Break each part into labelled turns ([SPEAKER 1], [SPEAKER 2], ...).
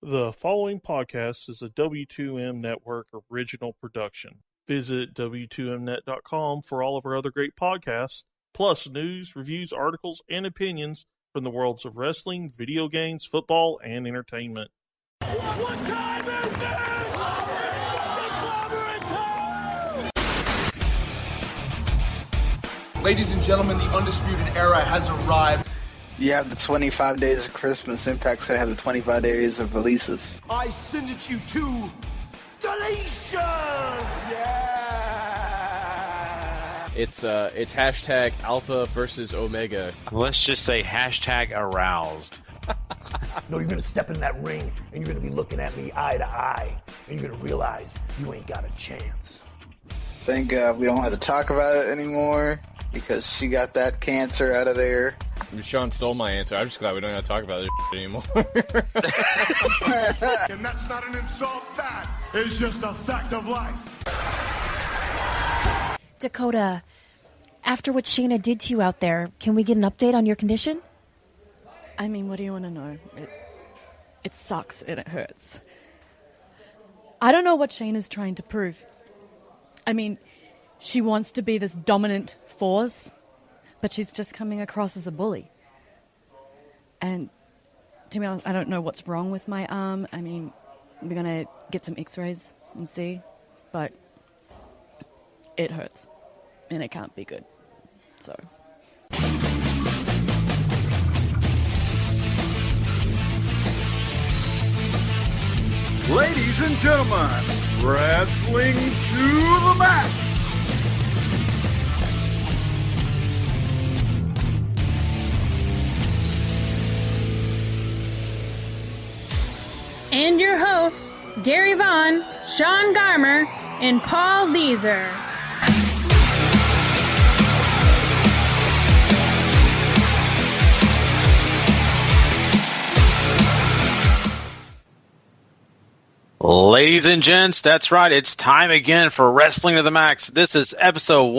[SPEAKER 1] The following podcast is a W2M Network original production. Visit W2Mnet.com for all of our other great podcasts, plus news, reviews, articles, and opinions from the worlds of wrestling, video games, football, and entertainment.
[SPEAKER 2] What time is it?
[SPEAKER 3] Ladies and gentlemen, the Undisputed Era has arrived.
[SPEAKER 4] You have the 25 days of Christmas. Impact's going to have the 25 days of releases.
[SPEAKER 2] I send it you to deletion! Yeah!
[SPEAKER 5] It's hashtag Alpha versus Omega.
[SPEAKER 6] Let's just say hashtag aroused.
[SPEAKER 7] No, you're going to step in that ring, and you're going to be looking at me eye to eye, and you're going to realize you ain't got a chance.
[SPEAKER 4] Thank God we don't have to talk about it anymore, because she got that cancer out of there.
[SPEAKER 5] Sean stole my answer. I'm just glad we don't have to talk about this anymore.
[SPEAKER 2] And that's not an insult. That is just a fact of life.
[SPEAKER 8] Dakota, after what Shayna did to you out there, can we get an update on your condition?
[SPEAKER 9] I mean, what do you want to know? It sucks and it hurts. I don't know what Shayna's trying to prove. I mean, she wants to be this dominant force, but she's just coming across as a bully. And to be honest, I don't know what's wrong with my arm. I mean, we're going to get some x-rays and see, but it hurts, and it can't be good. So...
[SPEAKER 2] Ladies and gentlemen, wrestling to the max.
[SPEAKER 10] And your hosts, Gary Vaughan, Sean Garmer, and Paul Leazar.
[SPEAKER 6] Ladies and gents, that's right. It's time again for Wrestling to the Max. This is episode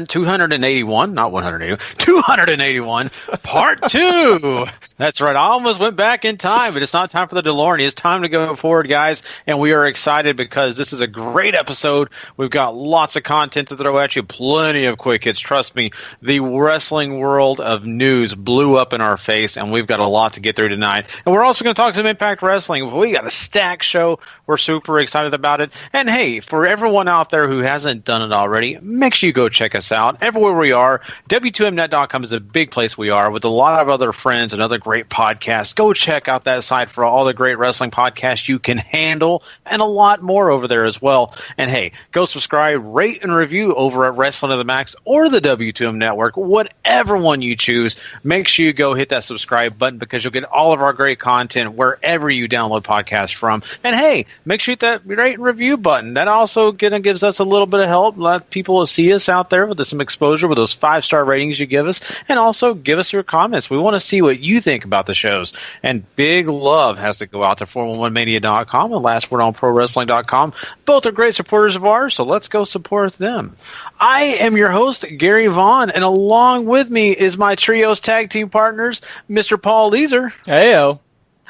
[SPEAKER 6] 281, not 181, 281, part 2. That's right. I almost went back in time, but it's not time for the DeLorean. It's time to go forward, guys, and we are excited because this is a great episode. We've got lots of content to throw at you, plenty of quick hits. Trust me, the wrestling world of news blew up in our face, and we've got a lot to get through tonight. And we're also going to talk some Impact Wrestling. We got a stacked show. We're super excited about it. And hey, for everyone out there who hasn't done it already, make sure you go check us out. Everywhere we are, W2Mnet.com is a big place we are with a lot of other friends and other great podcasts. Go check out that site for all the great wrestling podcasts you can handle and a lot more over there as well. And hey, go subscribe, rate, and review over at Wrestling to the Max or the W2M Network, whatever one you choose. Make sure you go hit that subscribe button because you'll get all of our great content wherever you download podcasts from. And hey, make sure you hit that rate and review button. That also gives us a little bit of help. Let people see us out there with some exposure with those 5-star ratings you give us. And also give us your comments. We want to see what you think about the shows. And big love has to go out to 411mania.com and lastwordonprowrestling.com. Both are great supporters of ours, so let's go support them. I am your host, Gary Vaughan, and along with me is my trio's tag team partners, Mr. Paul Leazar.
[SPEAKER 5] Heyo.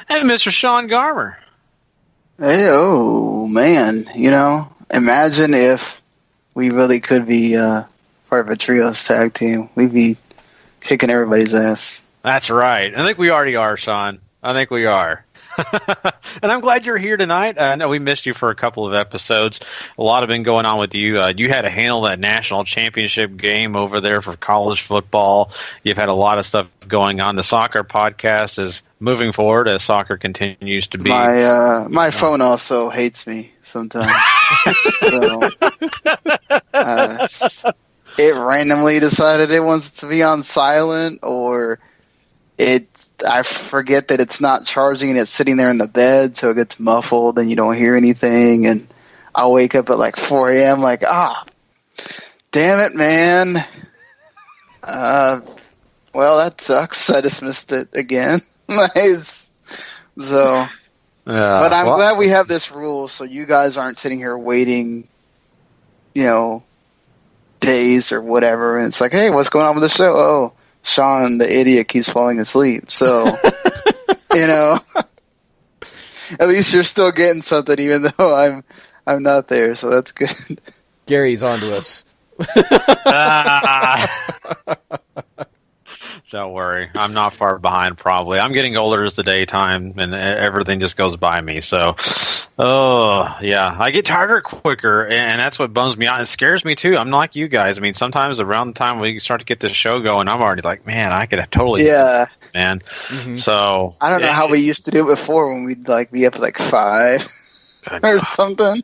[SPEAKER 6] And Mr. Sean Garmer.
[SPEAKER 4] Hey, oh, man. Imagine if we really could be part of a trios tag team. We'd be kicking everybody's ass.
[SPEAKER 6] That's right. I think we already are, Sean. I think we are. And I'm glad you're here tonight. I know we missed you for a couple of episodes. A lot have been going on with you. You had to handle that national championship game over there for college football. You've had a lot of stuff going on. The soccer podcast is moving forward as soccer continues to be.
[SPEAKER 4] My phone also hates me sometimes. So, it randomly decided it wants to be on silent, or I forget that it's not charging and it's sitting there in the bed, so it gets muffled and you don't hear anything. And I'll wake up at like 4 a.m. like, damn it, man. Well, that sucks. I just missed it again. Nice. So, but I'm glad we have this rule so you guys aren't sitting here waiting, days or whatever. And it's like, hey, what's going on with the show? Oh, Sean, the idiot, keeps falling asleep. So, At least you're still getting something, even though I'm not there. So that's good.
[SPEAKER 11] Gary's on to us.
[SPEAKER 6] Don't worry. I'm not far behind, probably. I'm getting older as the daytime, and everything just goes by me. So, yeah. I get tired quicker, and that's what bums me out. It scares me, too. I'm like you guys. I mean, sometimes around the time we start to get this show going, I'm already like, man, I could have totally...
[SPEAKER 4] Yeah.
[SPEAKER 6] Man. So...
[SPEAKER 4] I don't know how we used to do it before when we'd be up at 5 or something.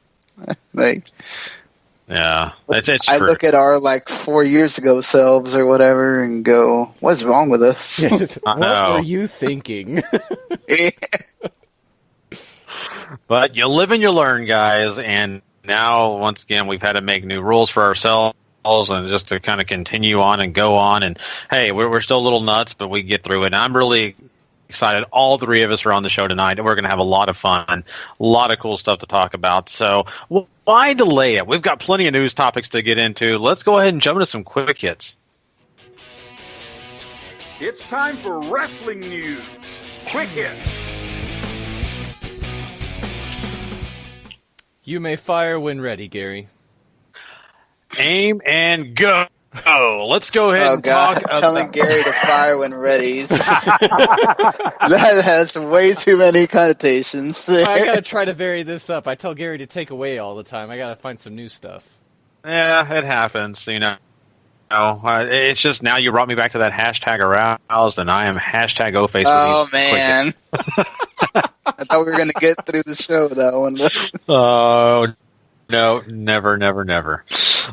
[SPEAKER 6] Yeah, it's
[SPEAKER 4] I
[SPEAKER 6] true.
[SPEAKER 4] look at our 4 years ago selves or whatever and go, "What's wrong with us?"
[SPEAKER 11] What were you thinking?
[SPEAKER 6] But you live and you learn, guys. And now, once again, we've had to make new rules for ourselves, and just to kind of continue on and go on. And hey, we're still a little nuts, but we get through it. And I'm really excited. All three of us are on the show tonight, and we're going to have a lot of fun, a lot of cool stuff to talk about. So why delay it? We've got plenty of news topics to get into. Let's go ahead and jump into some quick hits.
[SPEAKER 2] It's time for wrestling news. Quick hits.
[SPEAKER 11] You may fire when ready, Gary.
[SPEAKER 6] Aim and go. Let's go ahead and talk.
[SPEAKER 4] I'm telling Gary to fire when ready. That has way too many connotations.
[SPEAKER 11] I gotta try to vary this up. I tell Gary to take away all the time. I gotta find some new stuff.
[SPEAKER 6] Yeah, it happens, it's just now you brought me back to that hashtag aroused, and I am hashtag O-face.
[SPEAKER 4] Oh, man. I thought we were going to get through the show, that one.
[SPEAKER 6] Oh, no, never.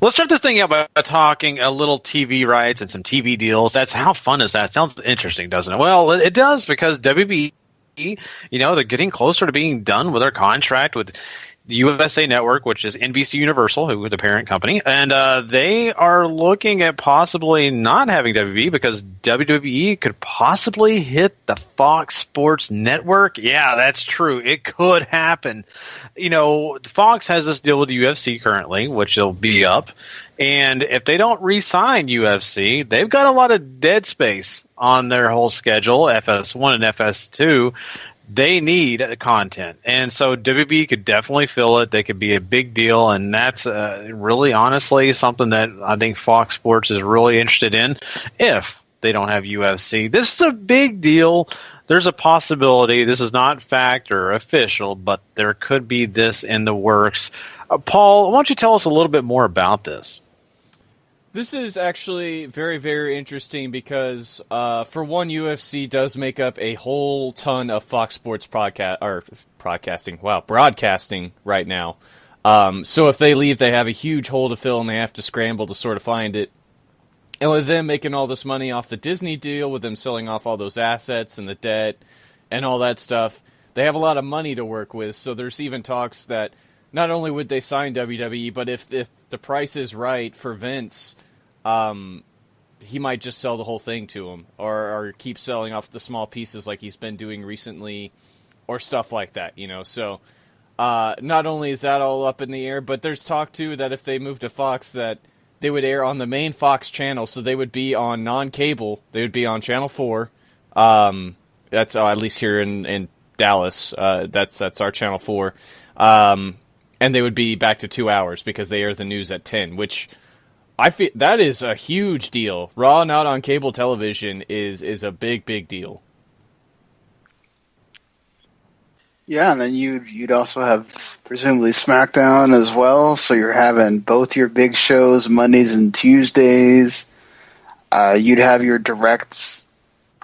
[SPEAKER 6] Let's start this thing out by talking a little TV rights and some TV deals. How fun is that? Sounds interesting, doesn't it? Well, it does, because WB, they're getting closer to being done with their contract with the USA Network, which is NBC Universal, who is the parent company, and they are looking at possibly not having WB because WWE could possibly hit the Fox Sports Network. Yeah, that's true. It could happen. Fox has this deal with the UFC currently, which will be up, and if they don't re-sign UFC, they've got a lot of dead space on their whole schedule, FS1 and FS2. They need content, and so WB could definitely fill it. They could be a big deal, and that's really, honestly, something that I think Fox Sports is really interested in if they don't have UFC. This is a big deal. There's a possibility. This is not fact or official, but there could be this in the works. Paul, why don't you tell us a little bit more about this?
[SPEAKER 11] This is actually very, very interesting because, for one, UFC does make up a whole ton of Fox Sports broadcasting right now. So if they leave, they have a huge hole to fill, and they have to scramble to sort of find it. And with them making all this money off the Disney deal, with them selling off all those assets and the debt and all that stuff, they have a lot of money to work with. So there's even talks that not only would they sign WWE, but if the price is right for Vince, he might just sell the whole thing to him, or keep selling off the small pieces like he's been doing recently, or stuff like that, So not only is that all up in the air, but there's talk too that if they move to Fox, that they would air on the main Fox channel, so they would be on non-cable. They would be on Channel 4. That's at least here in Dallas. That's our Channel 4. And they would be back to 2 hours because they air the news at 10, which I feel that is a huge deal. Raw not on cable television is a big, big deal.
[SPEAKER 4] Yeah, and then you'd also have presumably SmackDown as well, so you're having both your big shows Mondays and Tuesdays. You'd have your direct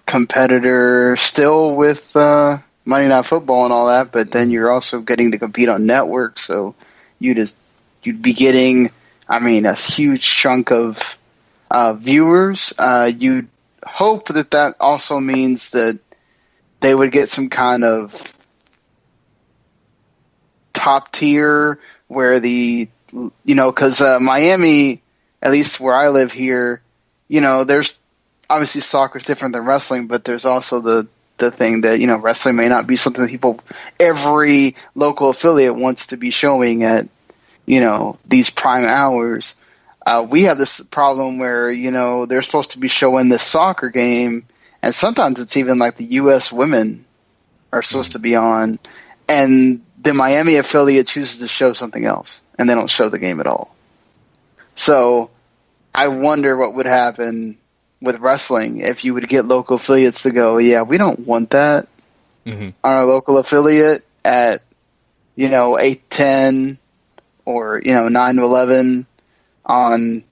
[SPEAKER 4] competitor still with Monday Night Football and all that, but then you're also getting to compete on network, so you'd be getting, a huge chunk of viewers. You'd hope that also means that they would get some kind of top tier where because Miami, at least where I live here, there's obviously soccer's different than wrestling, but there's also the thing that, wrestling may not be something that every local affiliate wants to be showing at, these prime hours. We have this problem where, they're supposed to be showing this soccer game, and sometimes it's even like the U.S. women are supposed to be on, and the Miami affiliate chooses to show something else, and they don't show the game at all. So I wonder what would happen with wrestling if you would get local affiliates to go, yeah, we don't want that on our local affiliate at 8-10 or 9-11 on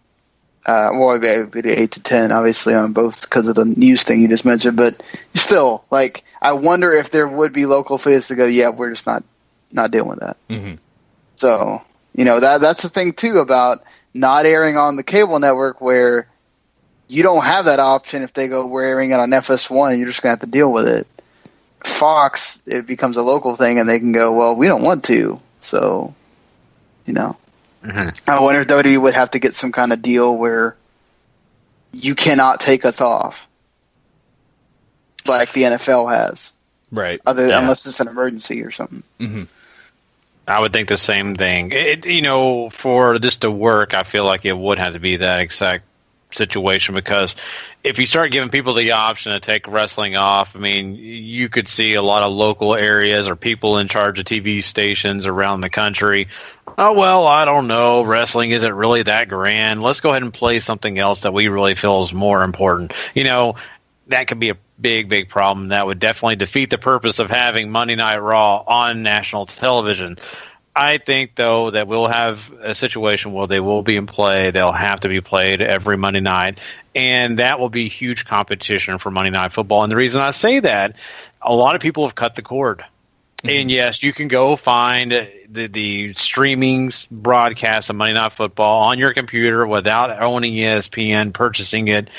[SPEAKER 4] well, it'd be 8-10 obviously on both because of the news thing you just mentioned, but still, like, I wonder if there would be local affiliates to go, yeah, we're just not dealing with that. So that's the thing too about not airing on the cable network, where you don't have that option. If they go, we're airing it on FS1, you're just gonna have to deal with it. Fox, it becomes a local thing, and they can go, well, we don't want to. So, I wonder if WWE would have to get some kind of deal where you cannot take us off, like the NFL has,
[SPEAKER 11] right?
[SPEAKER 4] Unless it's an emergency or something.
[SPEAKER 6] I would think the same thing. For this to work, I feel like it would have to be that exact situation, because if you start giving people the option to take wrestling off, I mean, you could see a lot of local areas or people in charge of TV stations around the country. Oh, well, I don't know. Wrestling isn't really that grand. Let's go ahead and play something else that we really feel is more important. That could be a big, big problem. That would definitely defeat the purpose of having Monday Night Raw on national television. I think, though, that we'll have a situation where they will be in play. They'll have to be played every Monday night, and that will be huge competition for Monday Night Football. And the reason I say that, a lot of people have cut the cord. And, yes, you can go find the streaming broadcast of Monday Night Football on your computer without owning ESPN, purchasing it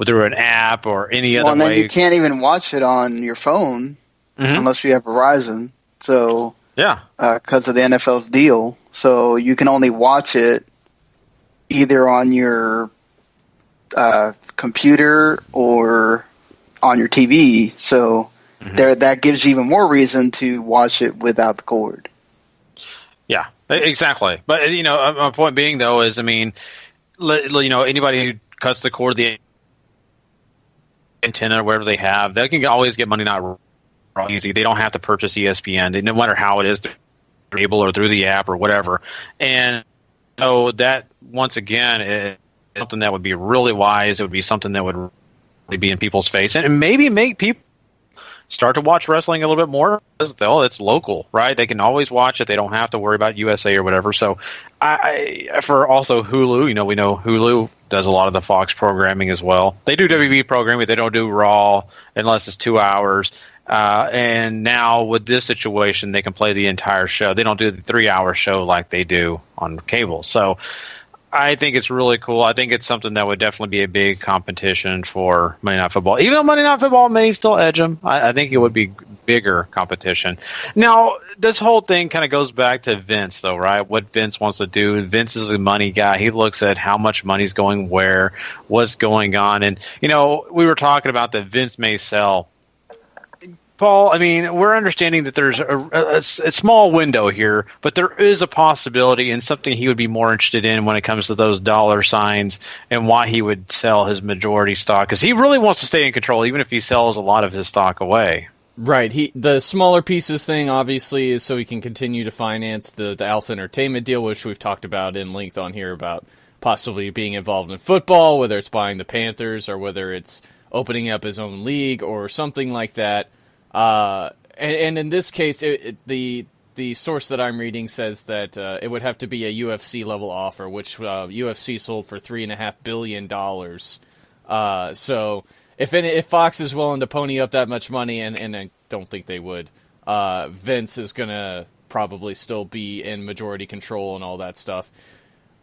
[SPEAKER 6] through an app or any other way.
[SPEAKER 4] Well, then you can't even watch it on your phone unless you have Verizon. So...
[SPEAKER 6] yeah,
[SPEAKER 4] because of the NFL's deal. So you can only watch it either on your computer or on your TV. So that gives you even more reason to watch it without the cord.
[SPEAKER 6] Yeah, exactly. But, my point being, though, is, I mean, anybody who cuts the cord, the antenna or whatever they have, they can always get Monday Night Raw easy. They don't have to purchase ESPN, no matter how it is, through cable or through the app or whatever. And so that, once again, is something that would be really wise. It would be something that would really be in people's face, and maybe make people start to watch wrestling a little bit more. It's local, right? They can always watch it. They don't have to worry about USA or whatever. So, for also Hulu, we know Hulu does a lot of the Fox programming as well. They do WWE programming, but they don't do Raw unless it's 2 hours. And now with this situation, they can play the entire show. They don't do the 3-hour show like they do on cable. So I think it's really cool. I think it's something that would definitely be a big competition for Monday Night Football. Even though Monday Night Football may still edge them, I think it would be bigger competition. Now, this whole thing kind of goes back to Vince, though, right? What Vince wants to do. Vince is the money guy. He looks at how much money's going where, what's going on. And, we were talking about that Vince may sell. Paul, I mean, we're understanding that there's a small window here, but there is a possibility and something he would be more interested in when it comes to those dollar signs and why he would sell his majority stock, because he really wants to stay in control, even if he sells a lot of his stock away.
[SPEAKER 11] Right. The smaller pieces thing, obviously, is so he can continue to finance the Alpha Entertainment deal, which we've talked about in length on here about possibly being involved in football, whether it's buying the Panthers or whether it's opening up his own league or something like that. And in this case, the source that I'm reading says that it would have to be a UFC level offer, which UFC sold for $3.5 billion. So if Fox is willing to pony up that much money, and I don't think they would, Vince is gonna probably still be in majority control and all that stuff.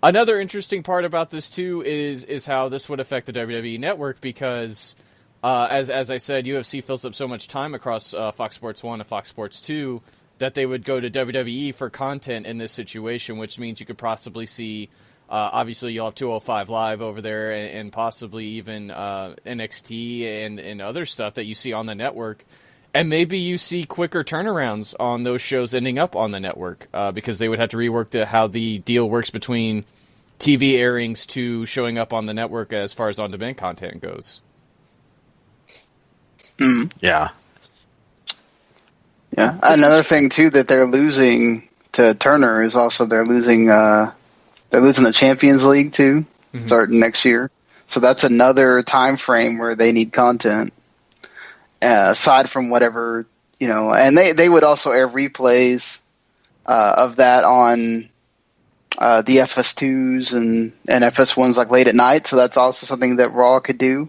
[SPEAKER 11] Another interesting part about this too is how this would affect the WWE network, because as I said, UFC fills up so much time across Fox Sports 1 and Fox Sports 2 that they would go to WWE for content in this situation, which means you could possibly see, obviously you'll have 205 Live over there and possibly even NXT and other stuff that you see on the network. And maybe you see quicker turnarounds on those shows ending up on the network because they would have to rework how the deal works between TV airings to showing up on the network as far as on-demand content goes.
[SPEAKER 6] Yeah.
[SPEAKER 4] Yeah. Another thing too that they're losing to Turner is also they're losing the Champions League too, starting next year. So that's another time frame where they need content. Aside from whatever, and they would also air replays of that on the FS2s and FS1s like late at night. So that's also something that Raw could do,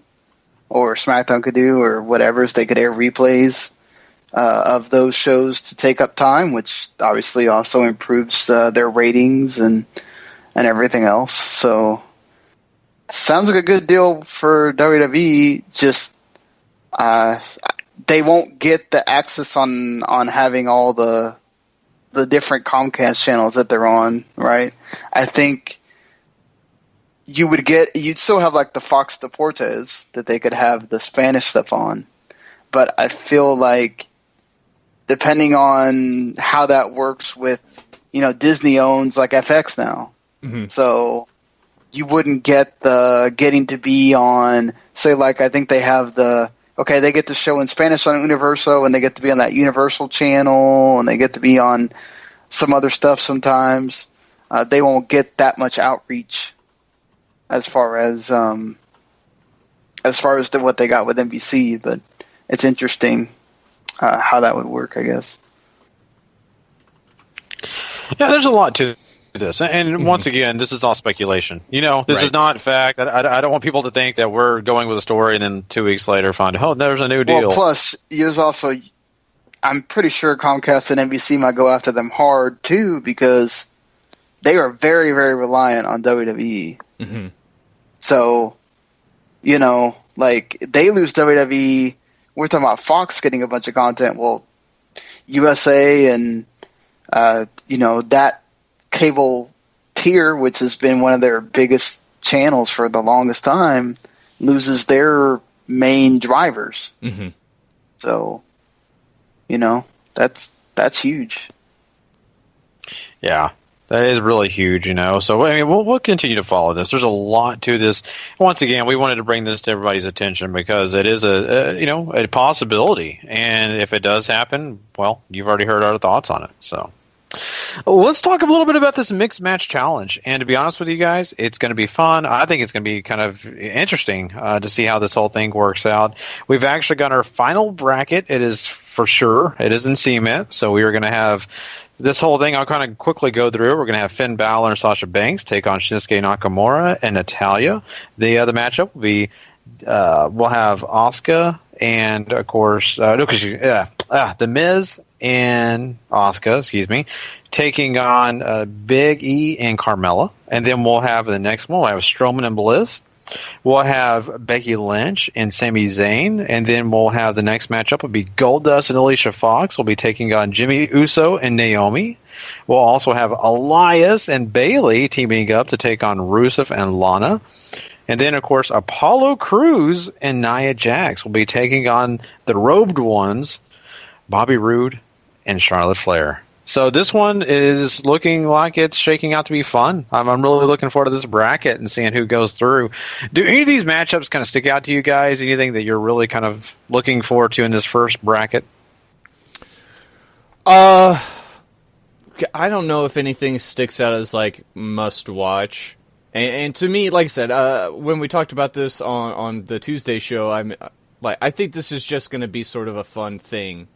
[SPEAKER 4] or SmackDown could do, or whatever. Is they could air replays of those shows to take up time, which obviously also improves their ratings and everything else. So sounds like a good deal for WWE. Just they won't get the access on having all the different Comcast channels that they're on, right? I think you'd still have like the Fox Deportes that they could have the Spanish stuff on, but I feel like depending on how that works with, Disney owns like FX now, so you wouldn't get the getting to be on, say, like I think they have they get to show in Spanish on Universal, and they get to be on that Universal channel, and they get to be on some other stuff sometimes. They won't get that much outreach as far as what they got with NBC, but it's interesting how that would work, I guess.
[SPEAKER 6] Yeah, there's a lot to this, and once again, this is all speculation. This is not fact. I don't want people to think that we're going with a story and then 2 weeks later find, there's a new deal.
[SPEAKER 4] Well, plus, there's also, I'm pretty sure Comcast and NBC might go after them hard too, because they are very, very reliant on WWE. So, like they lose WWE. We're talking about Fox getting a bunch of content. Well, USA and that cable tier, which has been one of their biggest channels for the longest time, loses their main drivers. So, that's huge.
[SPEAKER 6] Yeah, that is really huge, So, we'll continue to follow this. There's a lot to this. Once again, we wanted to bring this to everybody's attention because it is a possibility. And if it does happen, well, you've already heard our thoughts on it. So, let's talk a little bit about this mixed match challenge. And to be honest with you guys, it's going to be fun. I think it's going to be kind of interesting to see how this whole thing works out. We've actually got our final bracket. It is for sure. It is in cement. So we are going to have this whole thing. I'll kind of quickly go through. We're going to have Finn Balor and Sasha Banks take on Shinsuke Nakamura and Natalya. The other matchup will be we'll have Asuka and, of course, The Miz and Asuka, taking on Big E and Carmella. And then we'll have the next one. We'll have Strowman and Bliss. We'll have Becky Lynch and Sami Zayn. And then we'll have the next matchup will be Goldust and Alicia Fox. We'll be taking on Jimmy Uso and Naomi. We'll also have Elias and Bayley teaming up to take on Rusev and Lana. And then, of course, Apollo Crews and Nia Jax will be taking on the robed ones, Bobby Roode and Charlotte Flair. So this one is looking like it's shaking out to be fun. I'm really looking forward to this bracket and seeing who goes through. Do any of these matchups kind of stick out to you guys? Anything that you're really kind of looking forward to in this first bracket?
[SPEAKER 11] I don't know if anything sticks out as like must watch. And to me, like I said, when we talked about this on the Tuesday show, I think this is just going to be sort of a fun thing,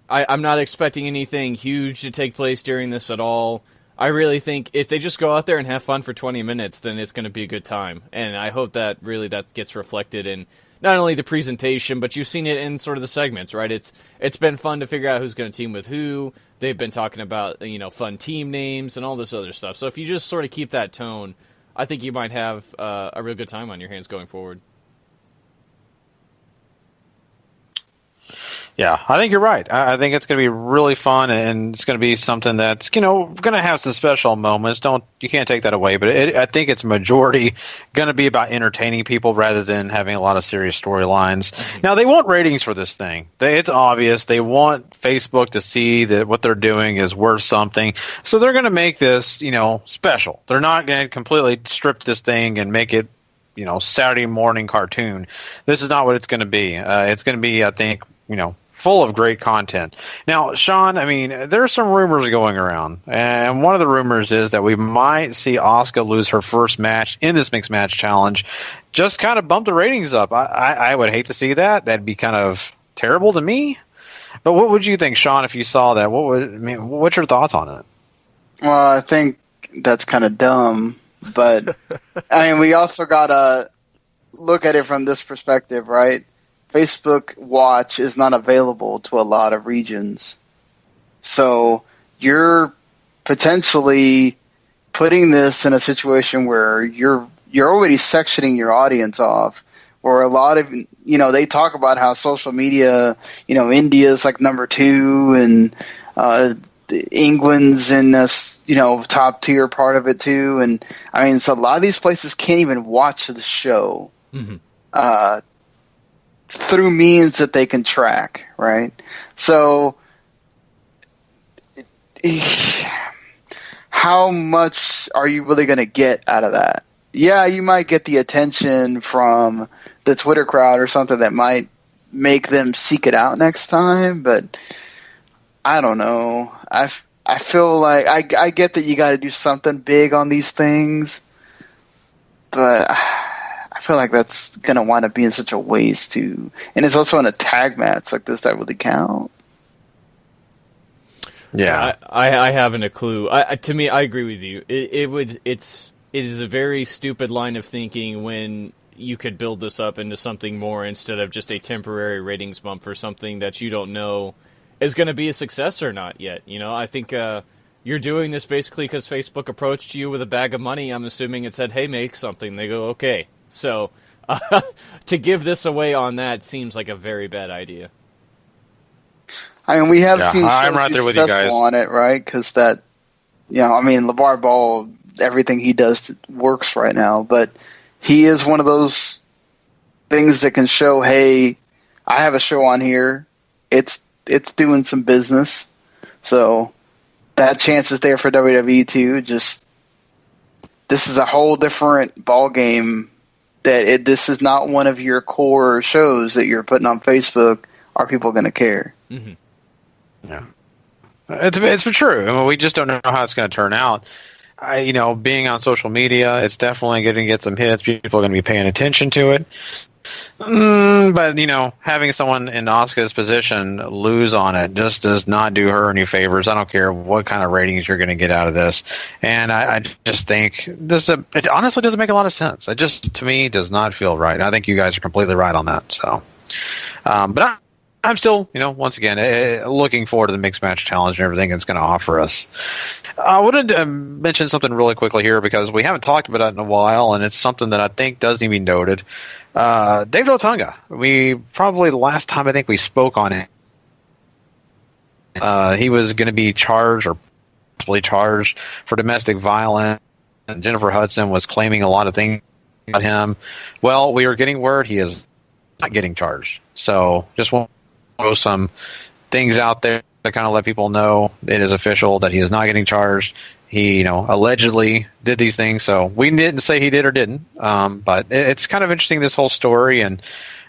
[SPEAKER 11] I'm not expecting anything huge to take place during this at all. I really think if they just go out there and have fun for 20 minutes, then it's going to be a good time. And I hope that really that gets reflected in not only the presentation, but you've seen it in sort of the segments, right? It's been fun to figure out who's going to team with who. They've been talking about, fun team names and all this other stuff. So if you just sort of keep that tone, I think you might have a real good time on your hands going forward.
[SPEAKER 6] Yeah, I think you're right. I think it's going to be really fun, and it's going to be something that's, going to have some special moments. You can't take that away, but I think it's majority going to be about entertaining people rather than having a lot of serious storylines. Mm-hmm. Now, they want ratings for this thing. It's obvious. They want Facebook to see that what they're doing is worth something. So they're going to make this, special. They're not going to completely strip this thing and make it, Saturday morning cartoon. This is not what it's going to be. It's going to be, I think, full of great content. Now, Sean, I mean, there are some rumors going around, and one of the rumors is that we might see Asuka lose her first match in this mixed match challenge, just kind of bump the ratings up. I would hate to see that. That'd be kind of terrible to me. But what would you think, Sean, if you saw that? What's your thoughts on it?
[SPEAKER 4] Well, I think that's kind of dumb, but I mean, we also gotta look at it from this perspective, right? Facebook Watch is not available to a lot of regions. So you're potentially putting this in a situation where you're already sectioning your audience off, or a lot of, they talk about how social media, India's like number 2 and England's in this, top tier part of it too. And I mean, so a lot of these places can't even watch the show. Mm-hmm. Through means that they can track, right? So, how much are you really going to get out of that? Yeah, you might get the attention from the Twitter crowd or something that might make them seek it out next time, but I don't know. I feel like I get that you got to do something big on these things, but I feel like that's going to wind up being such a waste too. And it's also in a tag match. Like, does that really count?
[SPEAKER 11] Yeah, I haven't a clue. To me, I agree with you. It is a very stupid line of thinking when you could build this up into something more instead of just a temporary ratings bump for something that you don't know is going to be a success or not yet. I think you're doing this basically because Facebook approached you with a bag of money, I'm assuming, and said, hey, make something. They go, okay. So to give this away on that seems like a very bad idea.
[SPEAKER 4] I mean, we have seen
[SPEAKER 6] I'm right there with you guys
[SPEAKER 4] on it, right? Because that, LeVar Ball, everything he does works right now, but he is one of those things that can show, hey, I have a show on here. It's doing some business. So that chance is there for WWE too. Just, this is a whole different ball game. This is not one of your core shows that you're putting on Facebook. Are people going to care?
[SPEAKER 11] Mm-hmm.
[SPEAKER 6] Yeah, it's true. I mean, we just don't know how it's going to turn out. Being on social media, it's definitely going to get some hits. People are going to be paying attention to it. But, having someone in Asuka's position lose on it just does not do her any favors. I don't care what kind of ratings you're going to get out of this. And I just think it honestly doesn't make a lot of sense. It just, to me, does not feel right. And I think you guys are completely right on that. So, but I'm still, once again, looking forward to the mixed match challenge and everything it's going to offer us. I wanted to mention something really quickly here because we haven't talked about it in a while, and it's something that I think does need to be noted. David Otunga, the last time I think we spoke on it, he was going to be charged or possibly charged for domestic violence, and Jennifer Hudson was claiming a lot of things about him. Well, we are getting word he is not getting charged. So just want to throw some things out there to kind of let people know it is official that he is not getting charged. He, allegedly did these things, so we didn't say he did or didn't. But it's kind of interesting, this whole story. And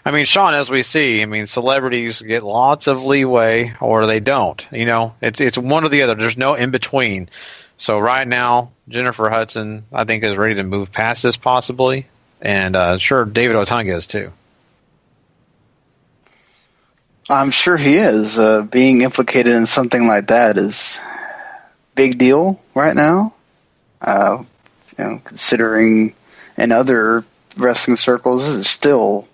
[SPEAKER 6] I mean, Sean, as we see, celebrities get lots of leeway or they don't. It's one or the other. There's no in between. So right now, Jennifer Hudson, I think, is ready to move past this possibly, and sure, David Otunga is too.
[SPEAKER 4] I'm sure he is. Being implicated in something like that is big deal right now. Considering in other wrestling circles, this is still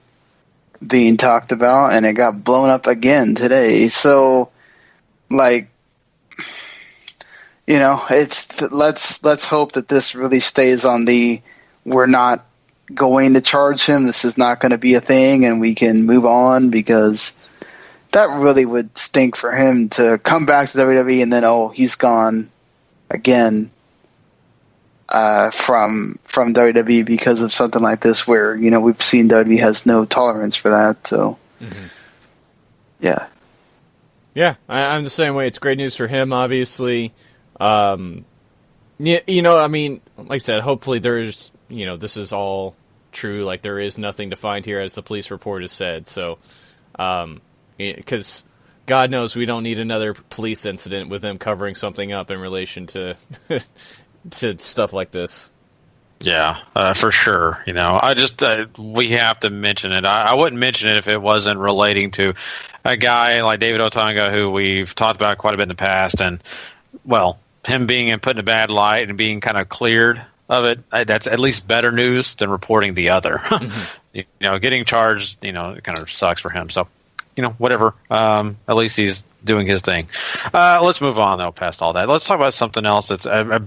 [SPEAKER 4] being talked about, and it got blown up again today. So, it's let's hope that this really stays on we're not going to charge him. This is not going to be a thing, and we can move on, because that really would stink for him to come back to WWE and then, he's gone again from WWE because of something like this, where we've seen WWE has no tolerance for that. So, yeah,
[SPEAKER 11] I'm the same way. It's great news for him, obviously. Like I said, hopefully there's this is all true. Like, there is nothing to find here, as the police report has said. So, because God knows we don't need another police incident with them covering something up in relation to to stuff like this.
[SPEAKER 6] Yeah, for sure. I just we have to mention it. I wouldn't mention it if it wasn't relating to a guy like David Otunga, who we've talked about quite a bit in the past, and well, him being put in a bad light and being kind of cleared of it. That's at least better news than reporting the other. Mm-hmm. Getting charged, it kind of sucks for him. So, whatever. At least he's doing his thing. Let's move on, though, past all that. Let's talk about something else that's a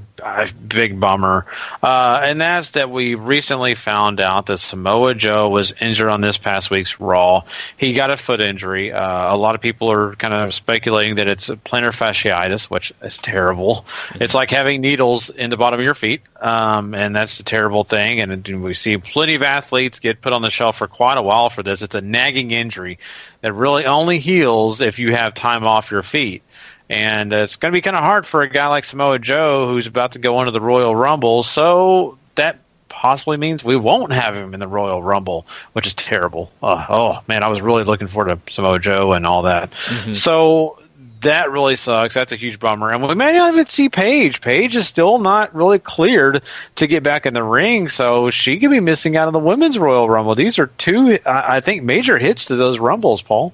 [SPEAKER 6] big bummer, and that's that we recently found out that Samoa Joe was injured on this past week's Raw. He got a foot injury. A lot of people are kind of speculating that it's plantar fasciitis, which is terrible. It's like having needles in the bottom of your feet, and that's a terrible thing, and we see plenty of athletes get put on the shelf for quite a while for this. It's a nagging injury that really only heals if you have time off your feet. And it's going to be kind of hard for a guy like Samoa Joe who's about to go into the Royal Rumble. So that possibly means we won't have him in the Royal Rumble, which is terrible. Oh man, I was really looking forward to Samoa Joe and all that. Mm-hmm. So that really sucks. That's a huge bummer. And we may not even see Paige. Paige is still not really cleared to get back in the ring, so she could be missing out on the Women's Royal Rumble. These are two, I think, major hits to those Rumbles, Paul.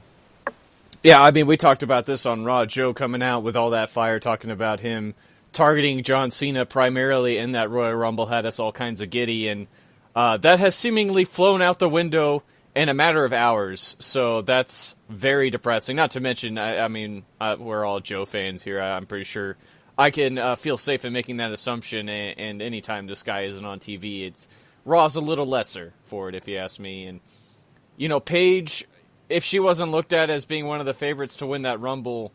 [SPEAKER 11] Yeah, I mean, we talked about this on Raw. Joe coming out with all that fire, talking about him targeting John Cena primarily in that Royal Rumble had us all kinds of giddy, and that has seemingly flown out the window in a matter of hours, so that's very depressing. Not to mention, I mean, we're all Joe fans here. I'm pretty sure I can feel safe in making that assumption, and anytime this guy isn't on TV, Raw's a little lesser for it, if you ask me. And, Paige, if she wasn't looked at as being one of the favorites to win that Rumble,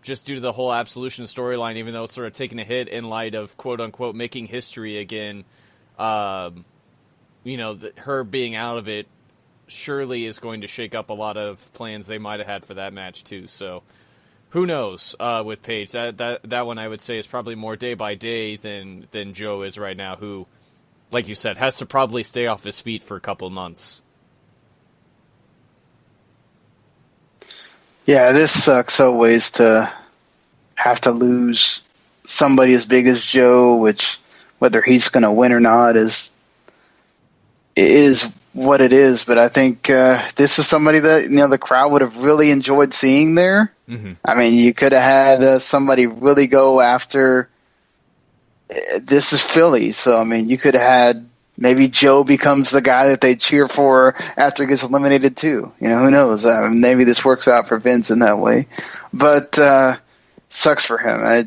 [SPEAKER 11] just due to the whole Absolution storyline, even though it's sort of taking a hit in light of, quote-unquote, making history again, her being out of it surely is going to shake up a lot of plans they might have had for that match too. So who knows with Paige? That one I would say is probably more day by day than Joe is right now, who, like you said, has to probably stay off his feet for a couple of months.
[SPEAKER 4] Yeah, this sucks always to have to lose somebody as big as Joe, which whether he's going to win or not is what it is. But I think this is somebody that the crowd would have really enjoyed seeing there. Mm-hmm. I mean, you could have had somebody really go after. This is Philly, so I mean, you could have had maybe Joe becomes the guy that they cheer for after he gets eliminated too. Who knows? Maybe this works out for Vince in that way, but sucks for him.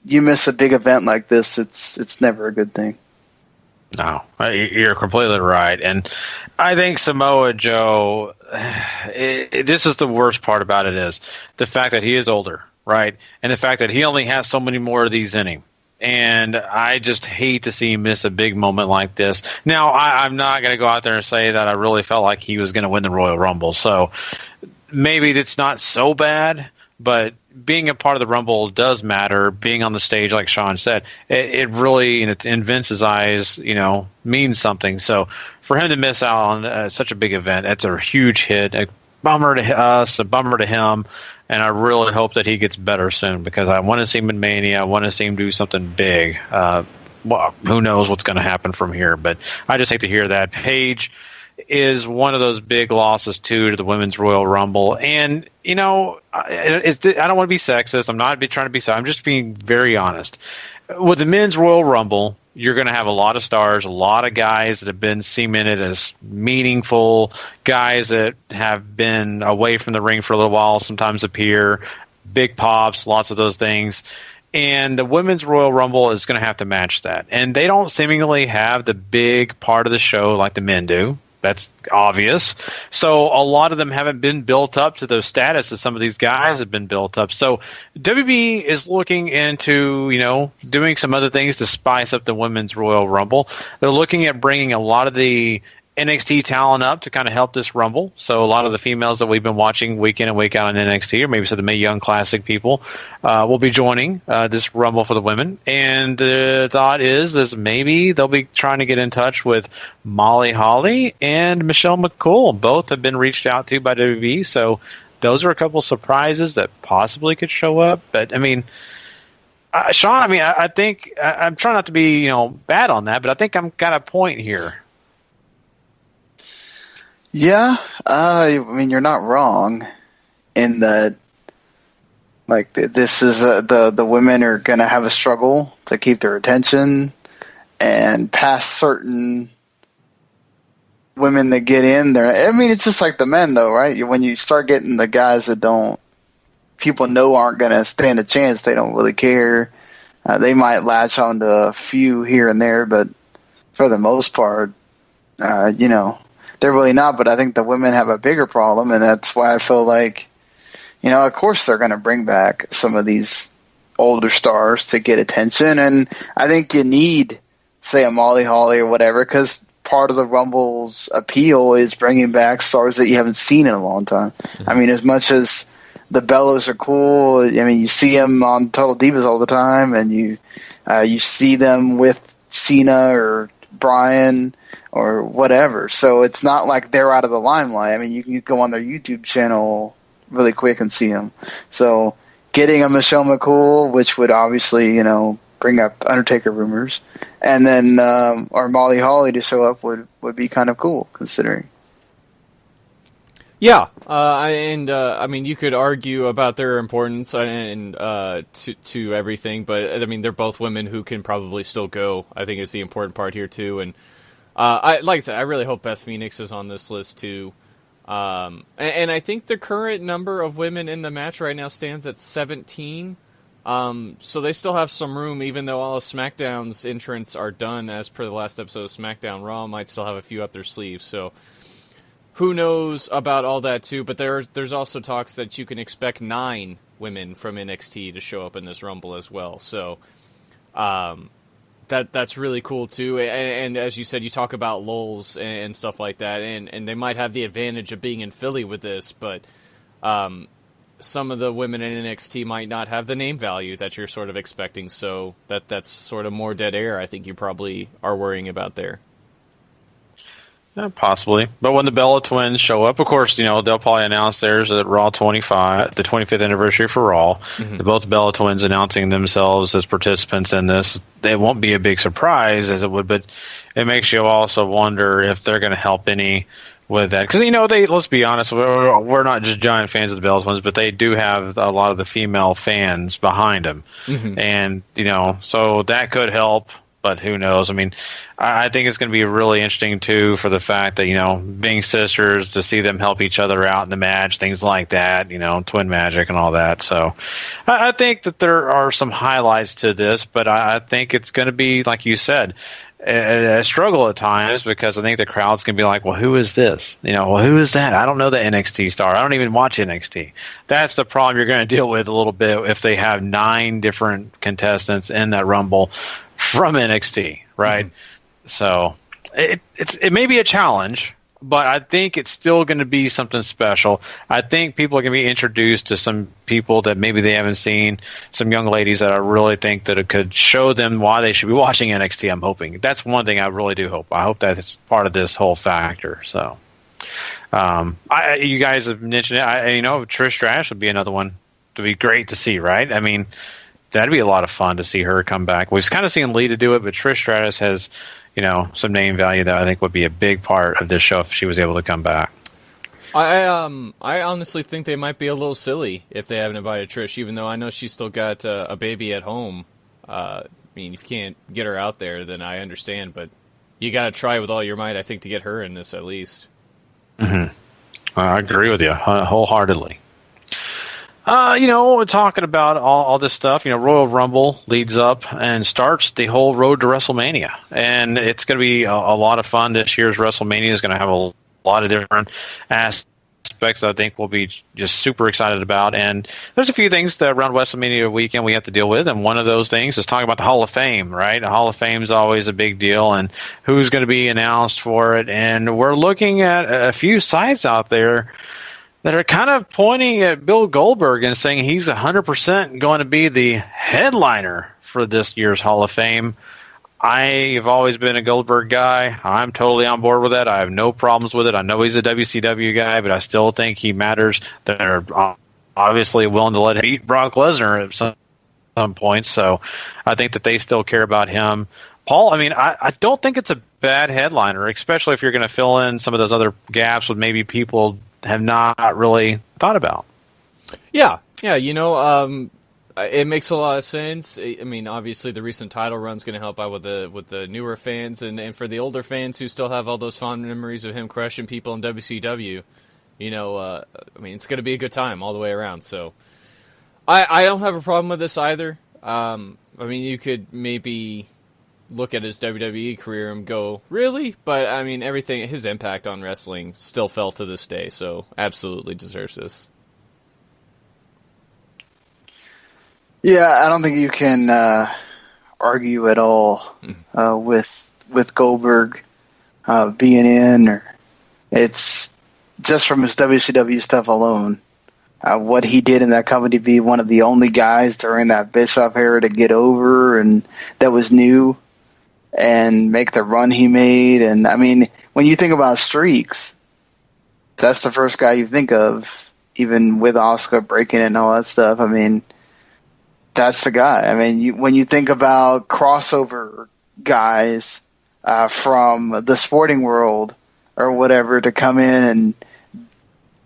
[SPEAKER 4] You miss a big event like this, it's never a good thing.
[SPEAKER 6] No, you're completely right. And I think Samoa Joe, this is the worst part about it, is the fact that he is older, right? And the fact that he only has so many more of these in him. And I just hate to see him miss a big moment like this. Now, I'm not going to go out there and say that I really felt like he was going to win the Royal Rumble. So maybe it's not so bad, but being a part of the Rumble does matter. Being on the stage, like Sean said, it really, in Vince's eyes, means something. So for him to miss out on such a big event, that's a huge hit. A bummer to us, a bummer to him, and I really hope that he gets better soon, because I want to see him in Mania. I want to see him do something big. Well, who knows what's going to happen from here, but I just hate to hear that. Paige is one of those big losses too to the Women's Royal Rumble, and I don't want to be sexist. I'm not trying to be sexist. I'm just being very honest. With the Men's Royal Rumble, you're going to have a lot of stars, a lot of guys that have been cemented as meaningful, guys that have been away from the ring for a little while, sometimes appear, big pops, lots of those things. And the Women's Royal Rumble is going to have to match that. And they don't seemingly have the big part of the show like the men do. That's obvious. So a lot of them haven't been built up to the status that some of these guys have been built up. So WB is looking into, doing some other things to spice up the Women's Royal Rumble. They're looking at bringing a lot of the NXT talent up to kind of help this Rumble. So a lot of the females that we've been watching week in and week out on NXT, or maybe some of the Mae Young Classic people, will be joining this Rumble for the women. And the thought is maybe they'll be trying to get in touch with Molly Holly and Michelle McCool. Both have been reached out to by WWE, so those are a couple surprises that possibly could show up. But I mean, Sean, I mean, I think I'm trying not to be bad on that, but I think I'm got a point here.
[SPEAKER 4] Yeah, I mean, you're not wrong in that. Like, this is the women are going to have a struggle to keep their attention, and past certain women that get in there. I mean, it's just like the men, though, right? When you start getting the guys that people know aren't going to stand a chance, they don't really care. They might latch on to a few here and there, but for the most part, they're really not. But I think the women have a bigger problem, and that's why I feel like, of course they're going to bring back some of these older stars to get attention. And I think you need, say, a Molly Holly or whatever, because part of the Rumble's appeal is bringing back stars that you haven't seen in a long time. Mm-hmm. I mean, as much as the Bellas are cool, I mean, you see them on Total Divas all the time, and you see them with Cena or Bryan or whatever. So it's not like they're out of the limelight. I mean, you can go on their YouTube channel really quick and see them. So getting a Michelle McCool, which would obviously, bring up Undertaker rumors, and then or Molly Holly to show up would be kind of cool, considering.
[SPEAKER 11] Yeah, I mean, you could argue about their importance and to everything, but I mean, they're both women who can probably still go. I think is the important part here too, and like I said, I really hope Beth Phoenix is on this list too. And I think the current number of women in the match right now stands at 17. So they still have some room, even though all of SmackDown's entrants are done as per the last episode of SmackDown. Raw might still have a few up their sleeves. So who knows about all that too? But there's also talks that you can expect 9 women from NXT to show up in this Rumble as well. So, that's really cool too, and as you said, you talk about lulls and stuff like that, and they might have the advantage of being in Philly with this, but some of the women in NXT might not have the name value that you're sort of expecting, so that's sort of more dead air. I think you probably are worrying about there.
[SPEAKER 6] Yeah, possibly. But when the Bella Twins show up, of course, they'll probably announce theirs at Raw 25, the 25th anniversary for Raw. Mm-hmm. Both Bella Twins announcing themselves as participants in this. It won't be a big surprise as it would, but it makes you also wonder if they're going to help any with that. Because, let's be honest, we're not just giant fans of the Bella Twins, but they do have a lot of the female fans behind them. Mm-hmm. And, so that could help. But who knows? I mean, I think it's going to be really interesting, too, for the fact that, being sisters, to see them help each other out in the match, things like that, twin magic and all that. So I think that there are some highlights to this, but I think it's going to be, like you said, a struggle at times, because I think the crowd's going to be like, well, who is this? Who is that? I don't know the NXT star. I don't even watch NXT. That's the problem you're going to deal with a little bit if they have 9 different contestants in that Rumble from NXT, right? Mm-hmm. So it may be a challenge, but I think it's still going to be something special. I think people are going to be introduced to some people that maybe they haven't seen, some young ladies that I really think that it could show them why they should be watching NXT, I'm hoping. That's one thing I really do hope. I hope that it's part of this whole factor. So you guys have mentioned it. Trish Stratus would be another one to be great to see, right? I mean, that'd be a lot of fun to see her come back. We've kind of seen Lita do it, but Trish Stratus has, some name value that I think would be a big part of this show if she was able to come back.
[SPEAKER 11] I honestly think they might be a little silly if they haven't invited Trish, even though I know she's still got a baby at home. I mean, if you can't get her out there, then I understand, but you got to try with all your might, I think, to get her in this at least.
[SPEAKER 6] Mm-hmm. I agree with you wholeheartedly. Talking about all this stuff, Royal Rumble leads up and starts the whole road to WrestleMania. And it's going to be a lot of fun. This year's WrestleMania is going to have a lot of different aspects that I think we'll be just super excited about. And there's a few things that around WrestleMania weekend we have to deal with. And one of those things is talking about the Hall of Fame, right? The Hall of Fame is always a big deal, and who's going to be announced for it. And we're looking at a few sites out there that are kind of pointing at Bill Goldberg and saying he's 100% going to be the headliner for this year's Hall of Fame. I've always been a Goldberg guy. I'm totally on board with that. I have no problems with it. I know he's a WCW guy, but I still think he matters. They're obviously willing to let him beat Brock Lesnar at some point, so I think that they still care about him. Paul, I mean, I don't think it's a bad headliner, especially if you're going to fill in some of those other gaps with maybe people have not really thought about.
[SPEAKER 11] Yeah, it makes a lot of sense. I mean, obviously, the recent title run's going to help out with the newer fans, and for the older fans who still have all those fond memories of him crushing people in WCW, I mean, it's going to be a good time all the way around. So, I don't have a problem with this either. I mean, you could maybe look at his WWE career and go, really? But, I mean, his impact on wrestling still felt to this day, so absolutely deserves this.
[SPEAKER 4] Yeah, I don't think you can argue at all with Goldberg being in. Or it's just from his WCW stuff alone. What he did in that company, be one of the only guys during that Bischoff era to get over, and that was new, and make the run he made. And I mean, when you think about streaks, that's the first guy you think of, even with Oscar breaking it and all that stuff. I mean, that's the guy. I mean, when you think about crossover guys from the sporting world or whatever to come in and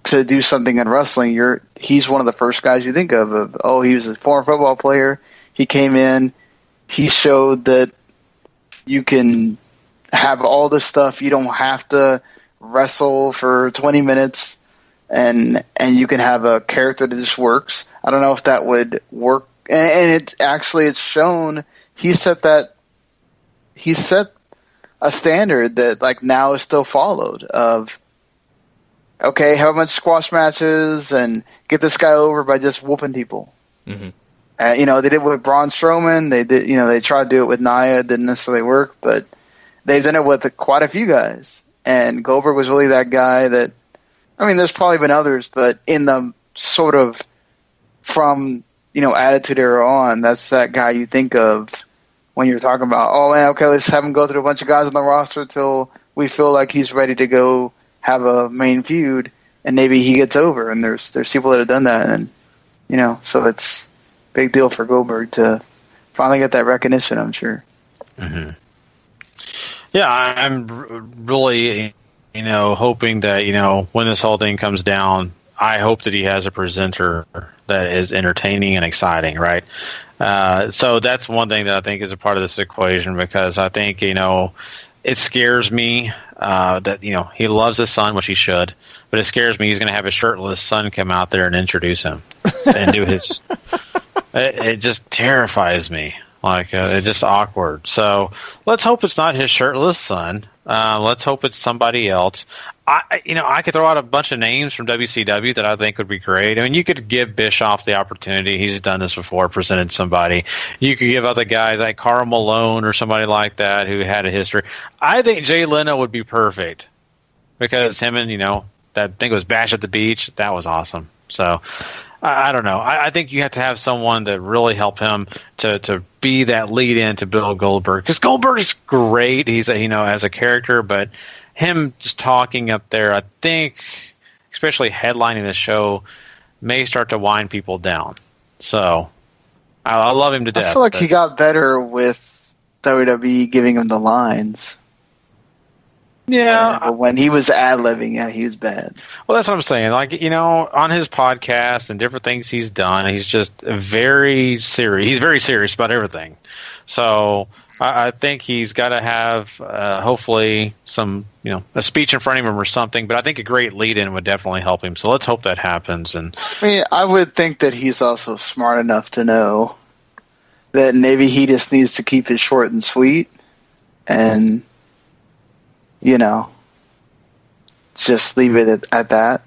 [SPEAKER 4] to do something in wrestling, he's one of the first guys you think of. Oh, he was a former football player. He came in. He showed that you can have all this stuff. You don't have to wrestle for 20 minutes, and you can have a character that just works. I don't know if that would work. And it's shown he set a standard that like now is still followed of, okay, have a bunch of squash matches and get this guy over by just whooping people. Mm-hmm. They did it with Braun Strowman. They did, they tried to do it with Nia. It didn't necessarily work, but they've done it with quite a few guys. And Goldberg was really that guy that, I mean, there's probably been others, but in the sort of from, Attitude Era on, that's that guy you think of when you're talking about, oh man, okay, let's have him go through a bunch of guys on the roster till we feel like he's ready to go have a main feud, and maybe he gets over. And there's people that have done that, and so it's a big deal for Goldberg to finally get that recognition, I'm sure.
[SPEAKER 6] Mm-hmm. Yeah, I'm really, hoping that, when this whole thing comes down, I hope that he has a presenter that is entertaining and exciting, right? So that's one thing that I think is a part of this equation, because I think, it scares me that, he loves his son, which he should, but it scares me he's going to have his shirtless son come out there and introduce him and do his... It just terrifies me. Like, it's just awkward. So let's hope it's not his shirtless son. Let's hope it's somebody else. I could throw out a bunch of names from WCW that I think would be great. I mean, you could give Bischoff the opportunity. He's done this before, presented somebody. You could give other guys like Karl Malone or somebody like that who had a history. I think Jay Leno would be perfect, because him and, that thing was Bash at the Beach. That was awesome. So I don't know. I think you have to have someone that really help him to be that lead in to Bill Goldberg, because Goldberg is great. He's as a character, but him just talking up there, I think, especially headlining the show, may start to wind people down. So I love him to death.
[SPEAKER 4] I feel like he got better with WWE giving him the lines.
[SPEAKER 6] Yeah.
[SPEAKER 4] But when he was ad-libbing, he was bad.
[SPEAKER 6] Well, that's what I'm saying. Like, on his podcast and different things he's done, he's just very serious. He's very serious about everything. So I think he's got to have, hopefully, some, a speech in front of him or something. But I think a great lead-in would definitely help him. So let's hope that happens. And
[SPEAKER 4] I mean, I would think that he's also smart enough to know that maybe he just needs to keep it short and sweet, and just leave it at that.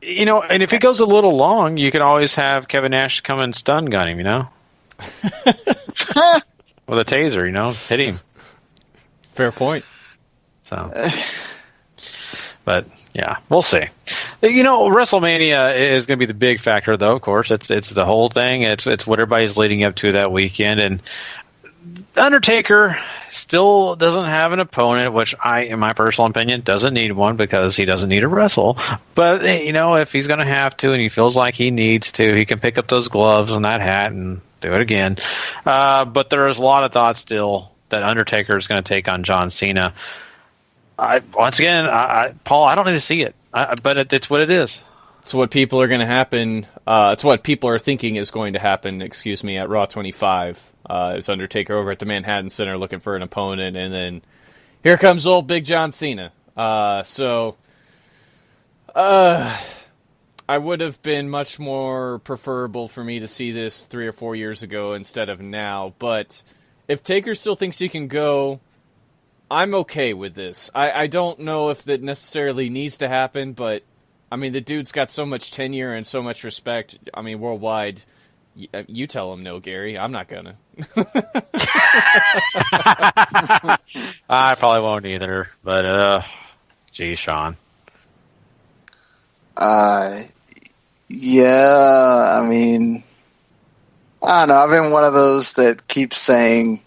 [SPEAKER 6] And if it goes a little long, you can always have Kevin Nash come and stun gun him, with a taser, hit him.
[SPEAKER 11] Fair point.
[SPEAKER 6] So, but yeah, we'll see. WrestleMania is going to be the big factor, though. Of course, it's the whole thing. It's what everybody's leading up to that weekend, and Undertaker still doesn't have an opponent, which in my personal opinion, doesn't need one because he doesn't need to wrestle. But, if he's going to have to and he feels like he needs to, he can pick up those gloves and that hat and do it again. But there is a lot of thought still that Undertaker is going to take on John Cena. Once again, Paul, I don't need to see it, but it's what it is.
[SPEAKER 11] It's what people are going to happen. It's what people are thinking is going to happen. At Raw 25, is Undertaker over at the Manhattan Center looking for an opponent, and then here comes old Big John Cena. I would have been much more preferable for me to see this 3 or 4 years ago instead of now. But if Taker still thinks he can go, I'm okay with this. I don't know if that necessarily needs to happen, but the dude's got so much tenure and so much respect. Worldwide. You tell him no, Gary. I'm not gonna.
[SPEAKER 6] I probably won't either. But, geez, Sean.
[SPEAKER 4] Yeah. I don't know. I've been one of those that keeps saying,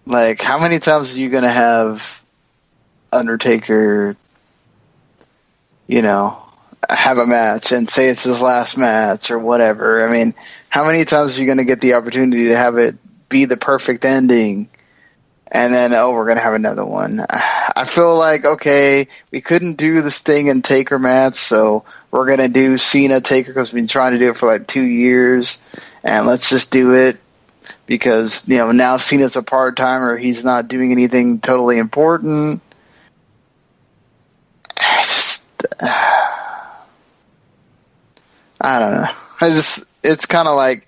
[SPEAKER 4] like, how many times are you gonna have Undertaker, have a match and say it's his last match or whatever? How many times are you going to get the opportunity to have it be the perfect ending and then, we're going to have another one? I feel like, okay, we couldn't do the Sting and Taker match, so we're going to do Cena Taker because we've been trying to do it for like 2 years, and let's just do it because, now Cena's a part-timer. He's not doing anything totally important. I don't know. It's kind of like,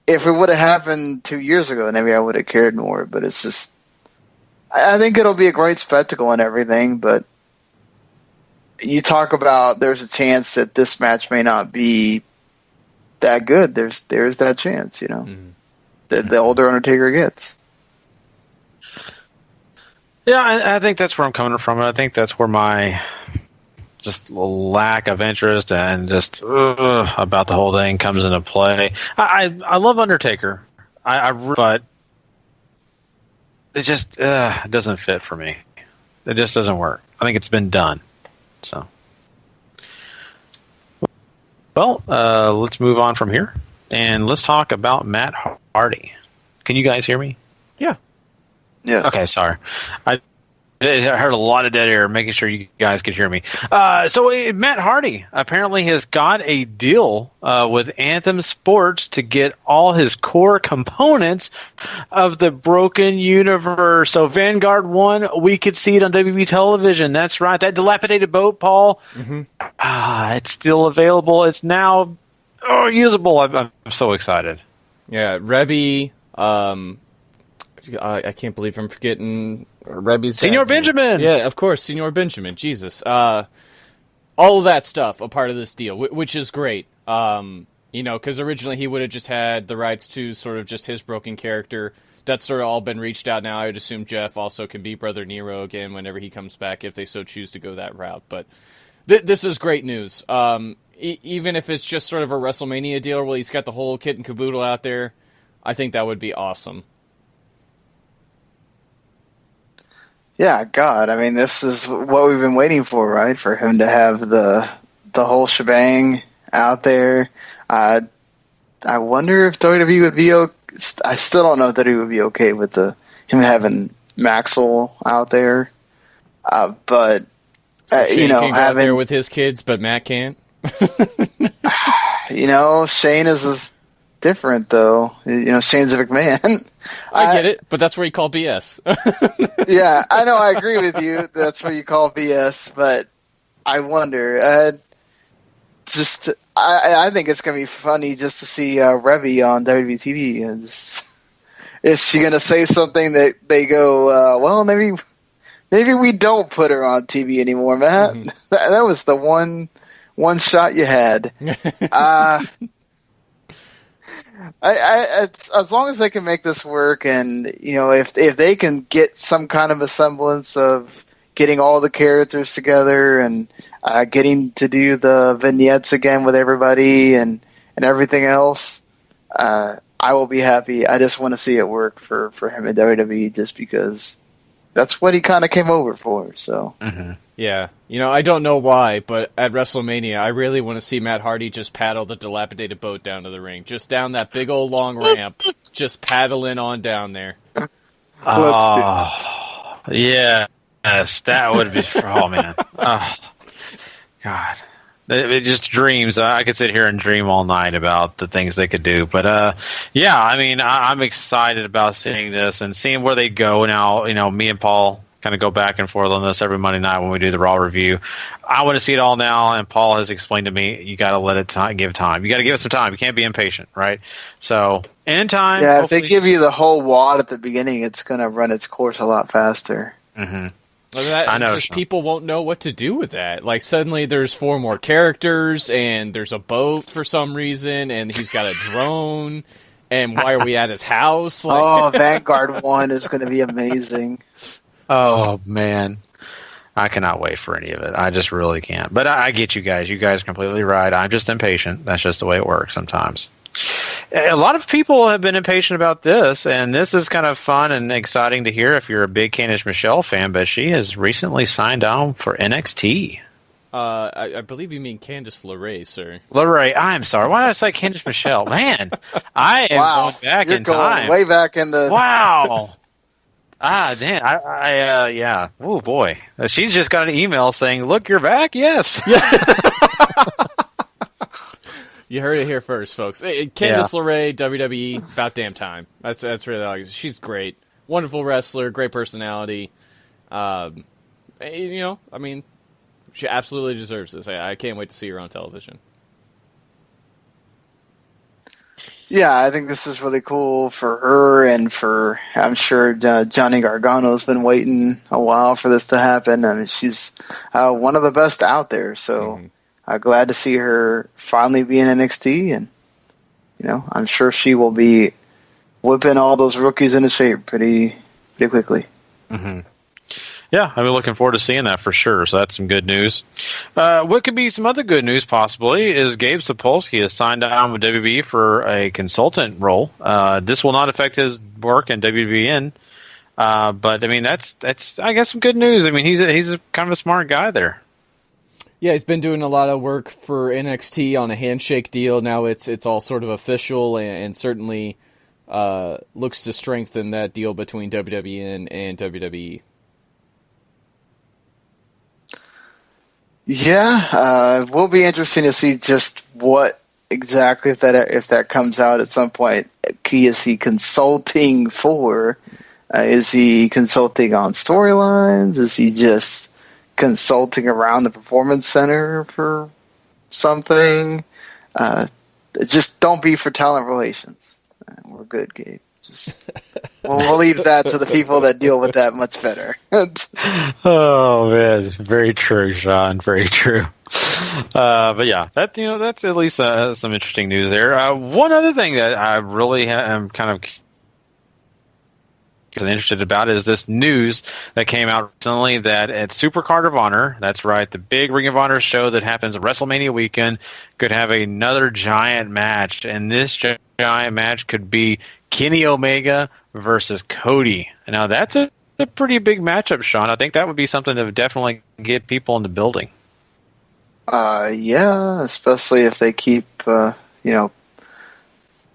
[SPEAKER 4] if it would have happened 2 years ago, maybe I would have cared more, but it's just, I think it'll be a great spectacle and everything, but you talk about there's a chance that this match may not be that good. There's that chance, that the older Undertaker gets.
[SPEAKER 6] Yeah, I think that's where I'm coming from. I think that's where my just lack of interest and just about the whole thing comes into play. I love Undertaker, but it just it doesn't fit for me. It just doesn't work. I think it's been done. So, well, let's move on from here and let's talk about Matt Hardy. Can you guys hear me?
[SPEAKER 11] Yeah.
[SPEAKER 4] Yeah.
[SPEAKER 6] Okay, sorry. I heard a lot of dead air, making sure you guys could hear me. So Matt Hardy apparently has got a deal with Anthem Sports to get all his core components of the Broken Universe. So Vanguard 1, we could see it on WWE television. That's right. That dilapidated boat, Paul, it's still available. It's now usable. I'm so excited.
[SPEAKER 11] Yeah, Rebby, I can't believe I'm forgetting Rebby's
[SPEAKER 6] Senor Benjamin.
[SPEAKER 11] Yeah, of course, Senor Benjamin. Jesus. All of that stuff a part of this deal, which is great. Because originally he would have just had the rights to sort of just his broken character. That's sort of all been reached out now. I would assume Jeff also can be Brother Nero again whenever he comes back, if they so choose to go that route. But this is great news. Even if it's just sort of a WrestleMania deal where he's got the whole kit and caboodle out there, I think that would be awesome.
[SPEAKER 4] Yeah, God, this is what we've been waiting for, right? For him to have the whole shebang out there. I wonder if WWE would be okay. I still don't know if WWE would be okay with him having Maxwell out there. But
[SPEAKER 11] so Shane can go out there
[SPEAKER 4] having
[SPEAKER 11] with his kids, but Matt can't.
[SPEAKER 4] Shane is different, though. Shane's a McMahon.
[SPEAKER 11] I get it, but that's where you call BS.
[SPEAKER 4] Yeah, I know. I agree with you. That's what you call BS. But I wonder. I think it's gonna be funny just to see Revy on WWE TV. Is she gonna say something that they go, well, maybe we don't put her on TV anymore, Matt? Mm-hmm. That was the one shot you had. As long as they can make this work, and if they can get some kind of a semblance of getting all the characters together and getting to do the vignettes again with everybody and everything else, I will be happy. I just want to see it work for him in WWE just because that's what he kind of came over for. So
[SPEAKER 11] Yeah. I don't know why, but at WrestleMania, I really want to see Matt Hardy just paddle the dilapidated boat down to the ring. Just down that big old long ramp. Just paddling on down there.
[SPEAKER 6] Yeah. Yes, that would be... Oh, man. Oh, God. It just dreams. I could sit here and dream all night about the things they could do. But, yeah, I mean, I'm excited about seeing this and seeing where they go now. Me and Paul kind of go back and forth on this every Monday night when we do the Raw review. I want to see it all now, and Paul has explained to me, you got to let it give time. You got to give it some time. You can't be impatient, right? So, in time.
[SPEAKER 4] Yeah, if they give you the whole wad at the beginning, it's going to run its course a lot faster.
[SPEAKER 6] Mm-hmm.
[SPEAKER 11] I know. Just people won't know what to do with that. Like, suddenly there's 4 more characters, and there's a boat for some reason, and he's got a drone, and why are we at his house?
[SPEAKER 4] Vanguard 1 is going to be amazing.
[SPEAKER 6] Oh, man. I cannot wait for any of it. I just really can't. But I get you guys. You guys are completely right. I'm just impatient. That's just the way it works sometimes. A lot of people have been impatient about this, and this is kind of fun and exciting to hear if you're a big Candice Michelle fan, but she has recently signed on for NXT.
[SPEAKER 11] I believe you mean Candice LeRae, sir.
[SPEAKER 6] LeRae, I'm sorry. Why did I say Candice Michelle? Man, I am going back in time.
[SPEAKER 4] Way back in the...
[SPEAKER 6] Wow. Dan, yeah. Oh, boy. She's just got an email saying, look, you're back? Yes.
[SPEAKER 11] You heard it here first, folks. Candice LeRae, WWE, about damn time. That's really all. She's great. Wonderful wrestler, great personality. I mean, she absolutely deserves this. I can't wait to see her on television.
[SPEAKER 4] Yeah, I think this is really cool for her and for, I'm sure Johnny Gargano's been waiting a while for this to happen. I mean, she's one of the best out there, so glad to see her finally be in NXT, and I'm sure she will be whipping all those rookies into shape pretty quickly.
[SPEAKER 6] Mm-hmm. Yeah, I've been looking forward to seeing that for sure. So that's some good news. What could be some other good news possibly is Gabe Sapolsky has signed on with WWE for a consultant role. This will not affect his work in WWN, but I mean that's I guess some good news. I mean he's a kind of a smart guy there.
[SPEAKER 11] Yeah, he's been doing a lot of work for NXT on a handshake deal. Now it's all sort of official and certainly looks to strengthen that deal between WWN and WWE.
[SPEAKER 4] Yeah, it will be interesting to see just what exactly if that comes out at some point. Is he consulting for? Is he consulting on storylines? Is he just consulting around the Performance Center for something? Just don't be for talent relations. We're good, Gabe. We'll leave that to the people that deal with that much better.
[SPEAKER 6] Oh man, very true, Sean. Very true. But yeah, that's at least some interesting news there. One other thing that I really am kind of interested about is this news that came out recently that at Supercard of Honor, that's right, the big Ring of Honor show that happens at WrestleMania weekend, could have another giant match, and this giant match could be Kenny Omega versus Cody. Now that's a pretty big matchup, Sean. I think that would be something that would definitely get people in the building.
[SPEAKER 4] Yeah, especially if they keep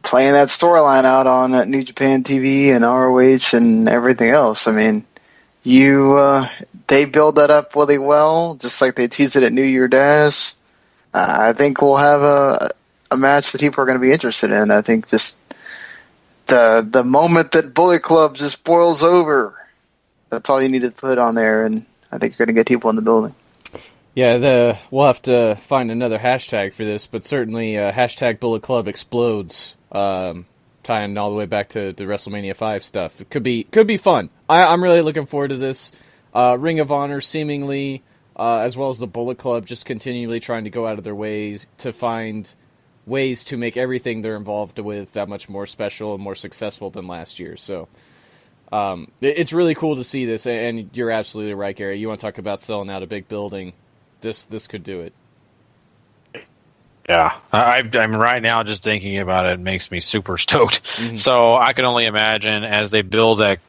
[SPEAKER 4] playing that storyline out on that New Japan TV and ROH and everything else. I mean, they build that up really well, just like they teased it at New Year Dash. I think we'll have a match that people are going to be interested in. I think just the moment that Bullet Club just boils over, that's all you need to put on there, and I think you're going to get people in the building.
[SPEAKER 11] Yeah, we'll have to find another hashtag for this, but certainly hashtag Bullet Club explodes, tying all the way back to the WrestleMania 5 stuff. It could be fun. I'm really looking forward to this. Ring of Honor seemingly, as well as the Bullet Club, just continually trying to go out of their ways to find ways to make everything they're involved with that much more special and more successful than last year. So it's really cool to see this, and you're absolutely right, Gary. You want to talk about selling out a big building. This could do it.
[SPEAKER 6] Yeah, I'm right now just thinking about it makes me super stoked.
[SPEAKER 11] Mm-hmm.
[SPEAKER 6] So I can only imagine as they build that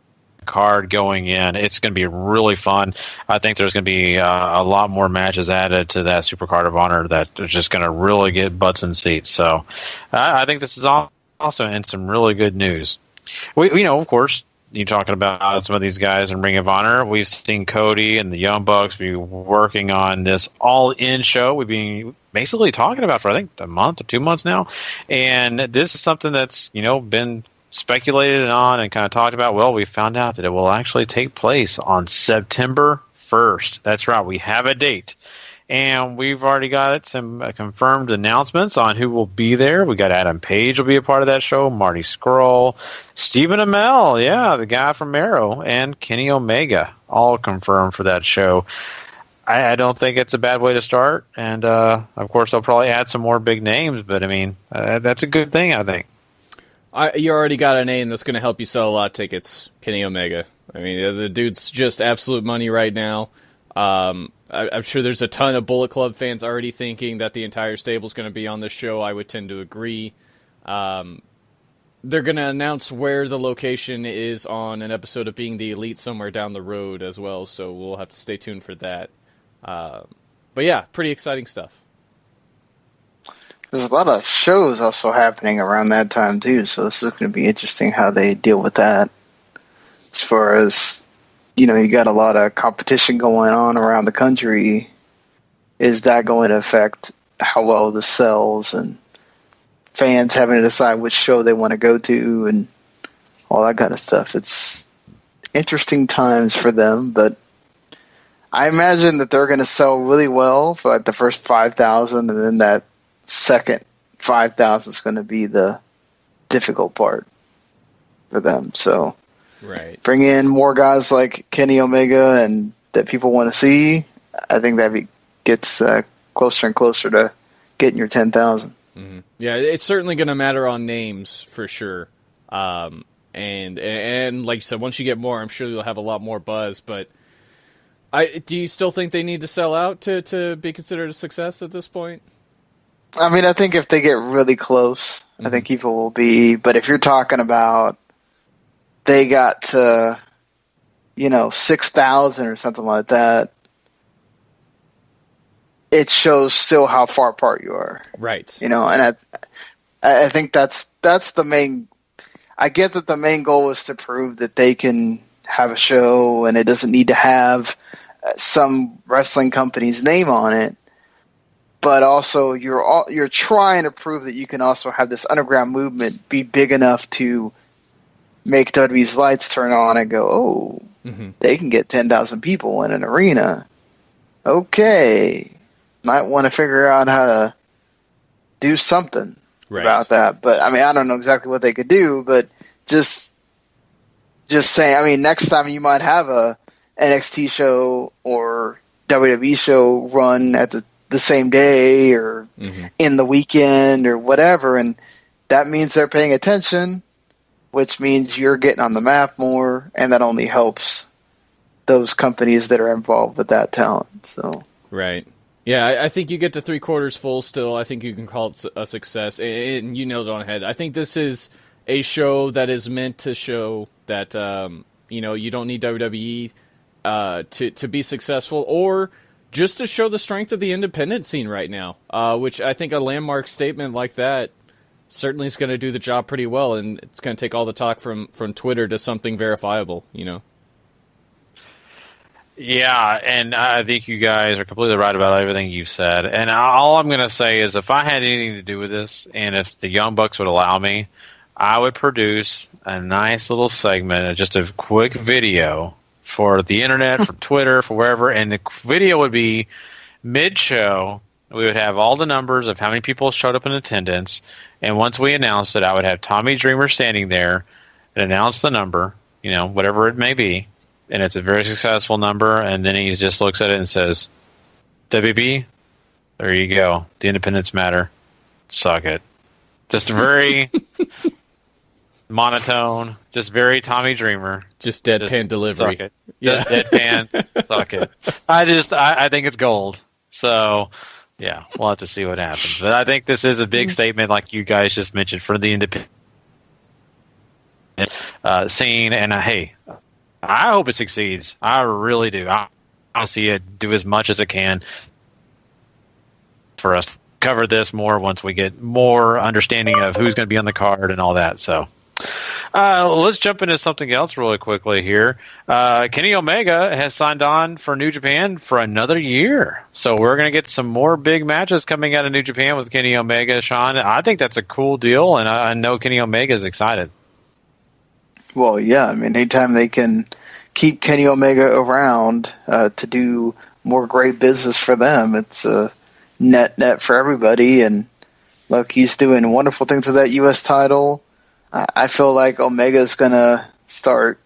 [SPEAKER 6] card going in, it's going to be really fun. I think there's going to be a lot more matches added to that Super Card of Honor that are just going to really get butts in seats. So I think this is also in some really good news. We of course, you're talking about some of these guys in Ring of Honor. We've seen Cody and the Young Bucks be working on this all-in show. We've been basically talking about for, I think, a month or 2 months now. And this is something that's, been speculated on and kind of talked about. Well, we found out that it will actually take place on September 1st. That's right. We have a date. And we've already got some confirmed announcements on who will be there. We got Adam Page will be a part of that show, Marty Scurll, Stephen Amell, yeah, the guy from Arrow, and Kenny Omega, all confirmed for that show. I don't think it's a bad way to start. And, of course, they'll probably add some more big names. But, I mean, that's a good thing, I think.
[SPEAKER 11] You already got a name that's going to help you sell a lot of tickets, Kenny Omega. I mean, the dude's just absolute money right now. I'm sure there's a ton of Bullet Club fans already thinking that the entire stable's going to be on this show. I would tend to agree. They're going to announce where the location is on an episode of Being the Elite somewhere down the road as well, so we'll have to stay tuned for that. But yeah, pretty exciting stuff.
[SPEAKER 4] There's a lot of shows also happening around that time, too, so this is going to be interesting how they deal with that. As far as, you got a lot of competition going on around the country. Is that going to affect how well this sells and fans having to decide which show they want to go to and all that kind of stuff? It's interesting times for them, but I imagine that they're going to sell really well for like the first 5,000, and then that second 5,000 is going to be the difficult part for them. So
[SPEAKER 11] right,
[SPEAKER 4] bring in more guys like Kenny Omega and that people want to see. I think that gets closer and closer to getting your 10,000.
[SPEAKER 11] Mm-hmm. Yeah, it's certainly going to matter on names for sure. And like you said, once you get more, I'm sure you'll have a lot more buzz. But do you still think they need to sell out to be considered a success at this point?
[SPEAKER 4] I mean, I think if they get really close, I think people will be. But if you're talking about they got to, 6,000 or something like that, it shows still how far apart you are.
[SPEAKER 11] Right.
[SPEAKER 4] And I think that's the main. I get that the main goal is to prove that they can have a show and it doesn't need to have some wrestling company's name on it. But also, you're trying to prove that you can also have this underground movement be big enough to make WWE's lights turn on and go, they can get 10,000 people in an arena. Okay, might want to figure out how to do something about that. But I mean, I don't know exactly what they could do, but just saying. I mean, next time you might have a NXT show or WWE show run at the same day or in the weekend or whatever, and that means they're paying attention, which means you're getting on the map more, and that only helps those companies that are involved with that talent. So
[SPEAKER 11] right. Yeah, I think you get to 3/4 full still. I think you can call it a success, and you nailed it on the head. I think this is a show that is meant to show that you don't need WWE to be successful, or just to show the strength of the independent scene right now, which I think a landmark statement like that certainly is going to do the job pretty well, and it's going to take all the talk from Twitter to something verifiable,
[SPEAKER 6] Yeah, and I think you guys are completely right about everything you've said. And all I'm going to say is if I had anything to do with this, and if the Young Bucks would allow me, I would produce a nice little segment, just a quick video for the internet, for Twitter, for wherever, and the video would be mid-show. We would have all the numbers of how many people showed up in attendance, and once we announced it, I would have Tommy Dreamer standing there and announce the number, whatever it may be, and it's a very successful number, and then he just looks at it and says, WB, there you go. The independents matter. Suck it. Just very monotone, just very Tommy Dreamer.
[SPEAKER 11] Just deadpan delivery.
[SPEAKER 6] Suck it. Yeah. Just deadpan, suck it. I think it's gold. So, Yeah, we'll have to see what happens. But I think this is a big statement, like you guys just mentioned, for the independent scene. And hey, I hope it succeeds. I really do. I'll see it do as much as it can for us to cover this more once we get more understanding of who's going to be on the card and all that. So let's jump into something else really quickly here. Kenny Omega has signed on for New Japan for another year. So we're going to get some more big matches coming out of New Japan with Kenny Omega, Sean. I think that's a cool deal, and I know Kenny Omega is excited.
[SPEAKER 4] Well, yeah. I mean, anytime they can keep Kenny Omega around to do more great business for them, it's net for everybody. And look, he's doing wonderful things with that U.S. title. I feel like Omega is going to start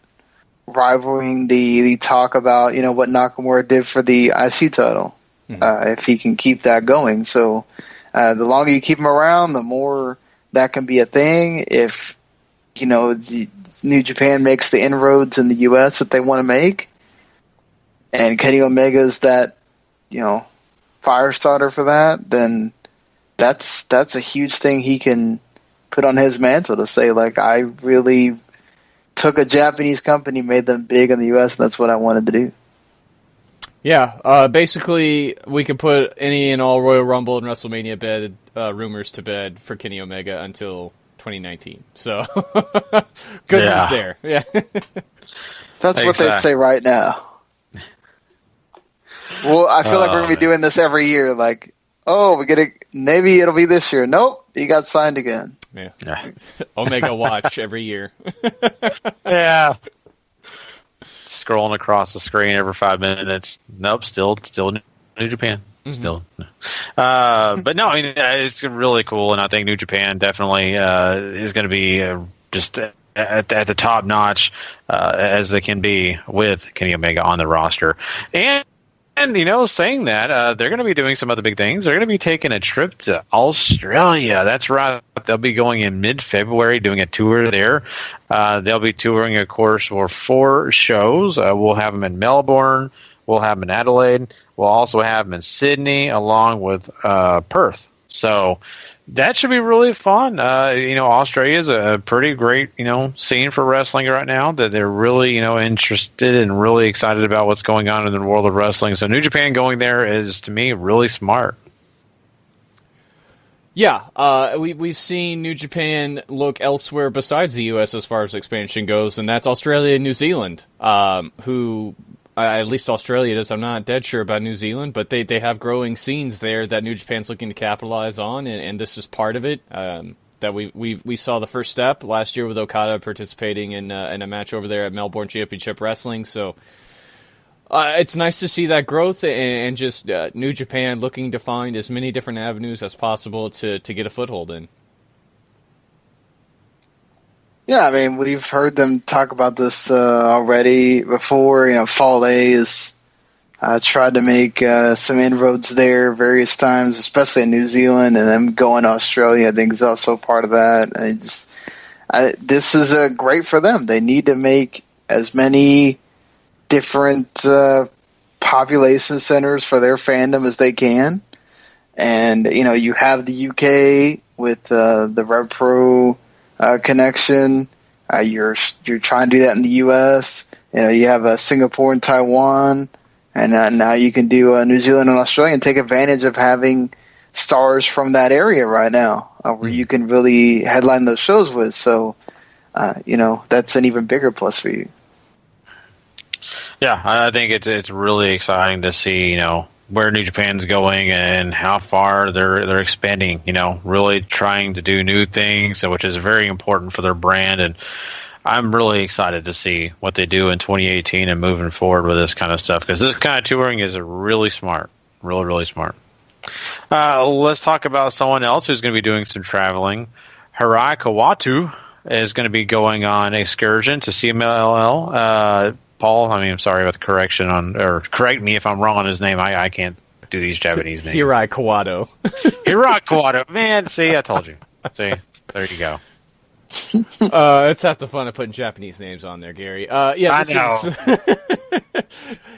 [SPEAKER 4] rivaling the talk about, what Nakamura did for the IC title, if he can keep that going. So the longer you keep him around, the more that can be a thing. If, the New Japan makes the inroads in the U.S. that they want to make, and Kenny Omega is that, fire starter for that, then that's a huge thing he can put on his mantle to say, like, I really took a Japanese company, made them big in the U.S., and that's what I wanted to do.
[SPEAKER 11] Yeah, basically, we could put any and all Royal Rumble and WrestleMania rumors to bed for Kenny Omega until 2019. So, good news there. Yeah,
[SPEAKER 4] that's what they say right now. Well, I feel like we're going to be doing this every year. Like, maybe it'll be this year. Nope, he got signed again.
[SPEAKER 11] Yeah. Omega watch every year.
[SPEAKER 6] Yeah. Scrolling across the screen every 5 minutes. Nope, still New Japan. Still. But no, I mean, it's really cool, and I think New Japan definitely is going to be just at the top notch as they can be with Kenny Omega on the roster. And, saying that, they're going to be doing some other big things. They're going to be taking a trip to Australia. That's right. They'll be going in mid-February, doing a tour there. They'll be touring, of course, for 4 shows. We'll have them in Melbourne. We'll have them in Adelaide. We'll also have them in Sydney, along with Perth. So that should be really fun. Australia is a pretty great, scene for wrestling right now. That they're really, interested and really excited about what's going on in the world of wrestling. So New Japan going there is, to me, really smart.
[SPEAKER 11] Yeah, we've seen New Japan look elsewhere besides the U.S. as far as expansion goes, and that's Australia and New Zealand, who... at least Australia does. I'm not dead sure about New Zealand, but they have growing scenes there that New Japan's looking to capitalize on, and this is part of it. That we saw the first step last year with Okada participating in a match over there at Melbourne Championship Wrestling. So it's nice to see that growth and just New Japan looking to find as many different avenues as possible to get a foothold in.
[SPEAKER 4] Yeah, I mean, we've heard them talk about this already before. Fall A has tried to make some inroads there various times, especially in New Zealand, and them going to Australia, I think, is also part of that. This is great for them. They need to make as many different population centers for their fandom as they can. And, you have the UK with the Rev Pro connection. You're trying to do that in the U.S. You have Singapore and Taiwan, and now you can do New Zealand and Australia and take advantage of having stars from that area right now, where you can really headline those shows with. So, that's an even bigger plus for you.
[SPEAKER 6] Yeah, I think it's really exciting to see, where New Japan's going and how far they're expanding, really trying to do new things, which is very important for their brand. And I'm really excited to see what they do in 2018 and moving forward with this kind of stuff, because this kind of touring is really smart, really, really smart. Let's talk about someone else who's going to be doing some traveling. Hirai Kawatu is going to be going on excursion to CMLL. Paul, I'm sorry about the correction or correct me if I'm wrong on his name. I can't do these Japanese names.
[SPEAKER 11] Hirai Kawato.
[SPEAKER 6] Hirai Kawato. Man, see, I told you. See, there you go.
[SPEAKER 11] It's half the fun of putting Japanese names on there, Gary. Yeah,
[SPEAKER 6] I know.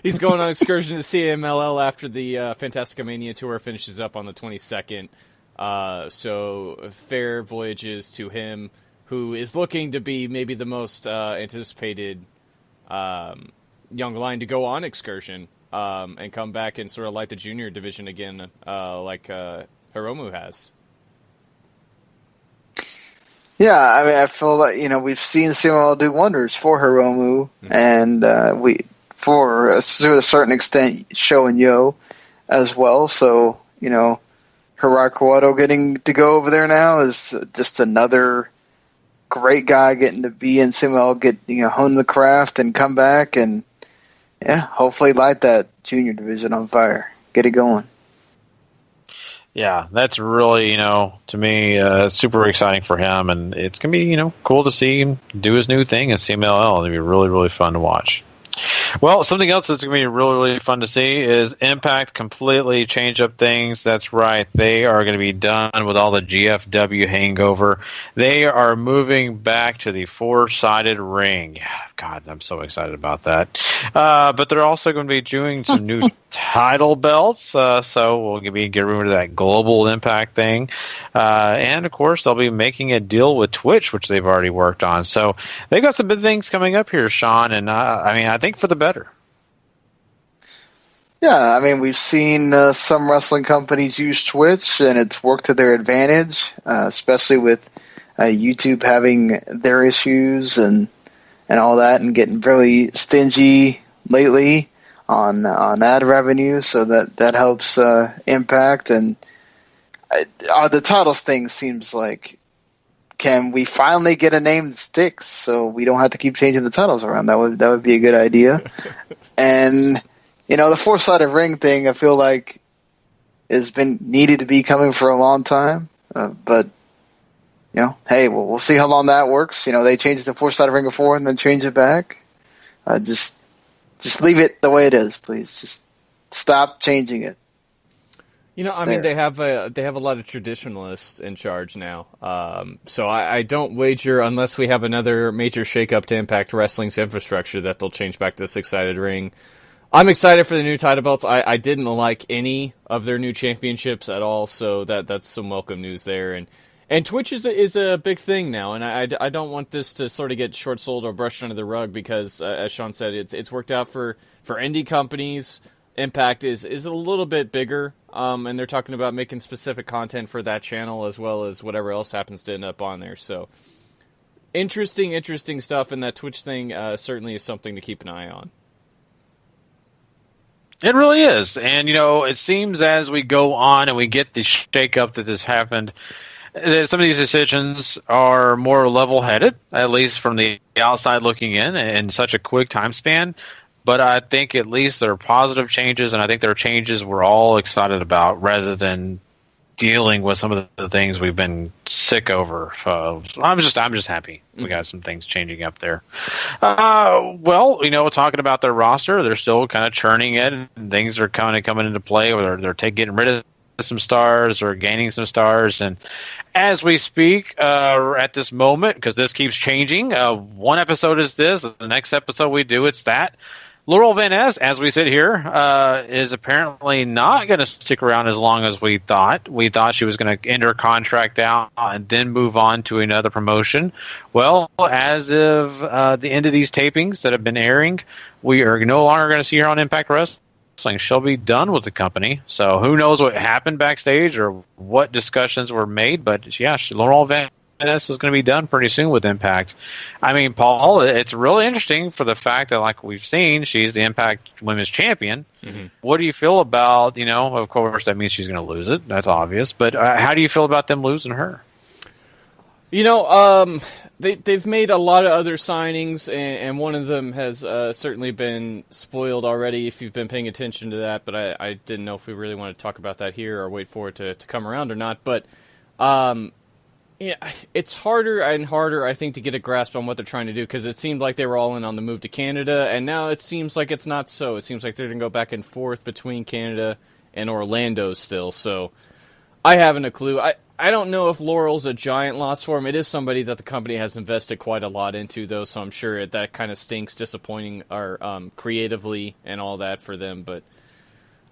[SPEAKER 11] He's going on excursion to CMLL after the Fantastica Mania tour finishes up on the 22nd. So fair voyages to him, who is looking to be maybe the most anticipated young lion to go on excursion and come back and sort of light the junior division again, like Hiromu has.
[SPEAKER 4] Yeah, I mean, I feel like, we've seen CMLL do wonders for Hiromu, and to a certain extent, Sho and Yo as well. So, Hirai Kawato getting to go over there now is just another great guy getting to be in CMLL, hone the craft and come back and, hopefully light that junior division on fire. Get it going.
[SPEAKER 6] Yeah, that's really, to me, super exciting for him, and it's going to be, cool to see him do his new thing at CMLL. It'll be really, really fun to watch. Well, something else that's going to be really, really fun to see is Impact completely change up things. That's right. They are going to be done with all the GFW hangover. They are moving back to the four-sided ring. Yeah, God, I'm so excited about that. But they're also going to be doing some new title belts. So we'll be getting rid of that global Impact thing. And, of course, they'll be making a deal with Twitch, which they've already worked on. So they've got some big things coming up here, Sean. And, I think for the better.
[SPEAKER 4] Yeah, I mean, we've seen some wrestling companies use Twitch, and it's worked to their advantage, especially with YouTube having their issues and all that, and getting really stingy lately on ad revenue. So that helps Impact. And the titles thing seems like, can we finally get a name that sticks so we don't have to keep changing the titles around? That would be a good idea. And the four-sided ring thing, I feel like, has been needed to be coming for a long time. But hey, we'll see how long that works. They changed the four-sided ring before and then change it back. Just leave it the way it is, please. Just stop changing it.
[SPEAKER 11] Mean, they have a lot of traditionalists in charge now. So I don't wager, unless we have another major shakeup to Impact Wrestling's infrastructure, that they'll change back this excited ring. I'm excited for the new title belts. I didn't like any of their new championships at all, so that's some welcome news there. And Twitch is a big thing now, and I don't want this to sort of get short-sold or brushed under the rug because, as Sean said, it's worked out for indie companies. Impact is a little bit bigger, and they're talking about making specific content for that channel as well as whatever else happens to end up on there. So, interesting stuff, and that Twitch thing certainly is something to keep an eye on.
[SPEAKER 6] It really is. And, it seems as we go on and we get the shakeup that has happened, that some of these decisions are more level-headed, at least from the outside looking in such a quick time span. But I think at least they're positive changes, and I think they're changes we're all excited about rather than dealing with some of the things we've been sick over. I'm just happy we got some things changing up there. Talking about their roster, they're still kind of churning it, and things are kind of coming into play where they're getting rid of some stars or gaining some stars. And as we speak at this moment, because this keeps changing, one episode is this, the next episode we do, it's that. Laurel Van Ness, as we sit here, is apparently not going to stick around as long as we thought. We thought she was going to end her contract out and then move on to another promotion. Well, as of the end of these tapings that have been airing, we are no longer going to see her on Impact Wrestling. She'll be done with the company. So who knows what happened backstage or what discussions were made. But, yeah, Laurel Van Ness is going to be done pretty soon with Impact. I mean, Paul, it's really interesting for the fact that, like we've seen, she's the Impact Women's Champion. Mm-hmm. What do you feel about, of course, that means she's going to lose it. That's obvious. But how do you feel about them losing her?
[SPEAKER 11] They've made a lot of other signings, and one of them has certainly been spoiled already if you've been paying attention to that. But I didn't know if we really want to talk about that here or wait for it to come around or not. But it's harder and harder, I think, to get a grasp on what they're trying to do, because it seemed like they were all in on the move to Canada, and now it seems like it's not so. It seems like they're going to go back and forth between Canada and Orlando still. So I haven't a clue. I don't know if Laurel's a giant loss for him. It is somebody that the company has invested quite a lot into, though, so I'm sure that kind of stinks, disappointing or creatively and all that for them. But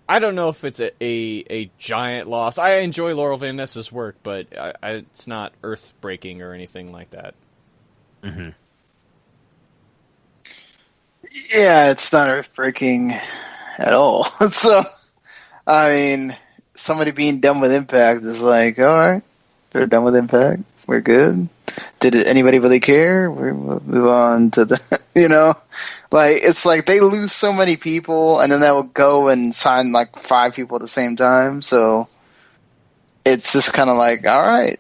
[SPEAKER 11] I don't know if it's a giant loss. I enjoy Laurel Van Ness's work, but it's not earth-breaking or anything like that.
[SPEAKER 6] Mm-hmm.
[SPEAKER 4] Yeah, it's not earth-breaking at all. So, I mean, somebody being done with Impact is like, all right, they're done with Impact. We're good. Did anybody really care? We'll move on to the, like, it's like they lose so many people, and then they will go and sign like 5 people at the same time. So it's just kind of like, all right,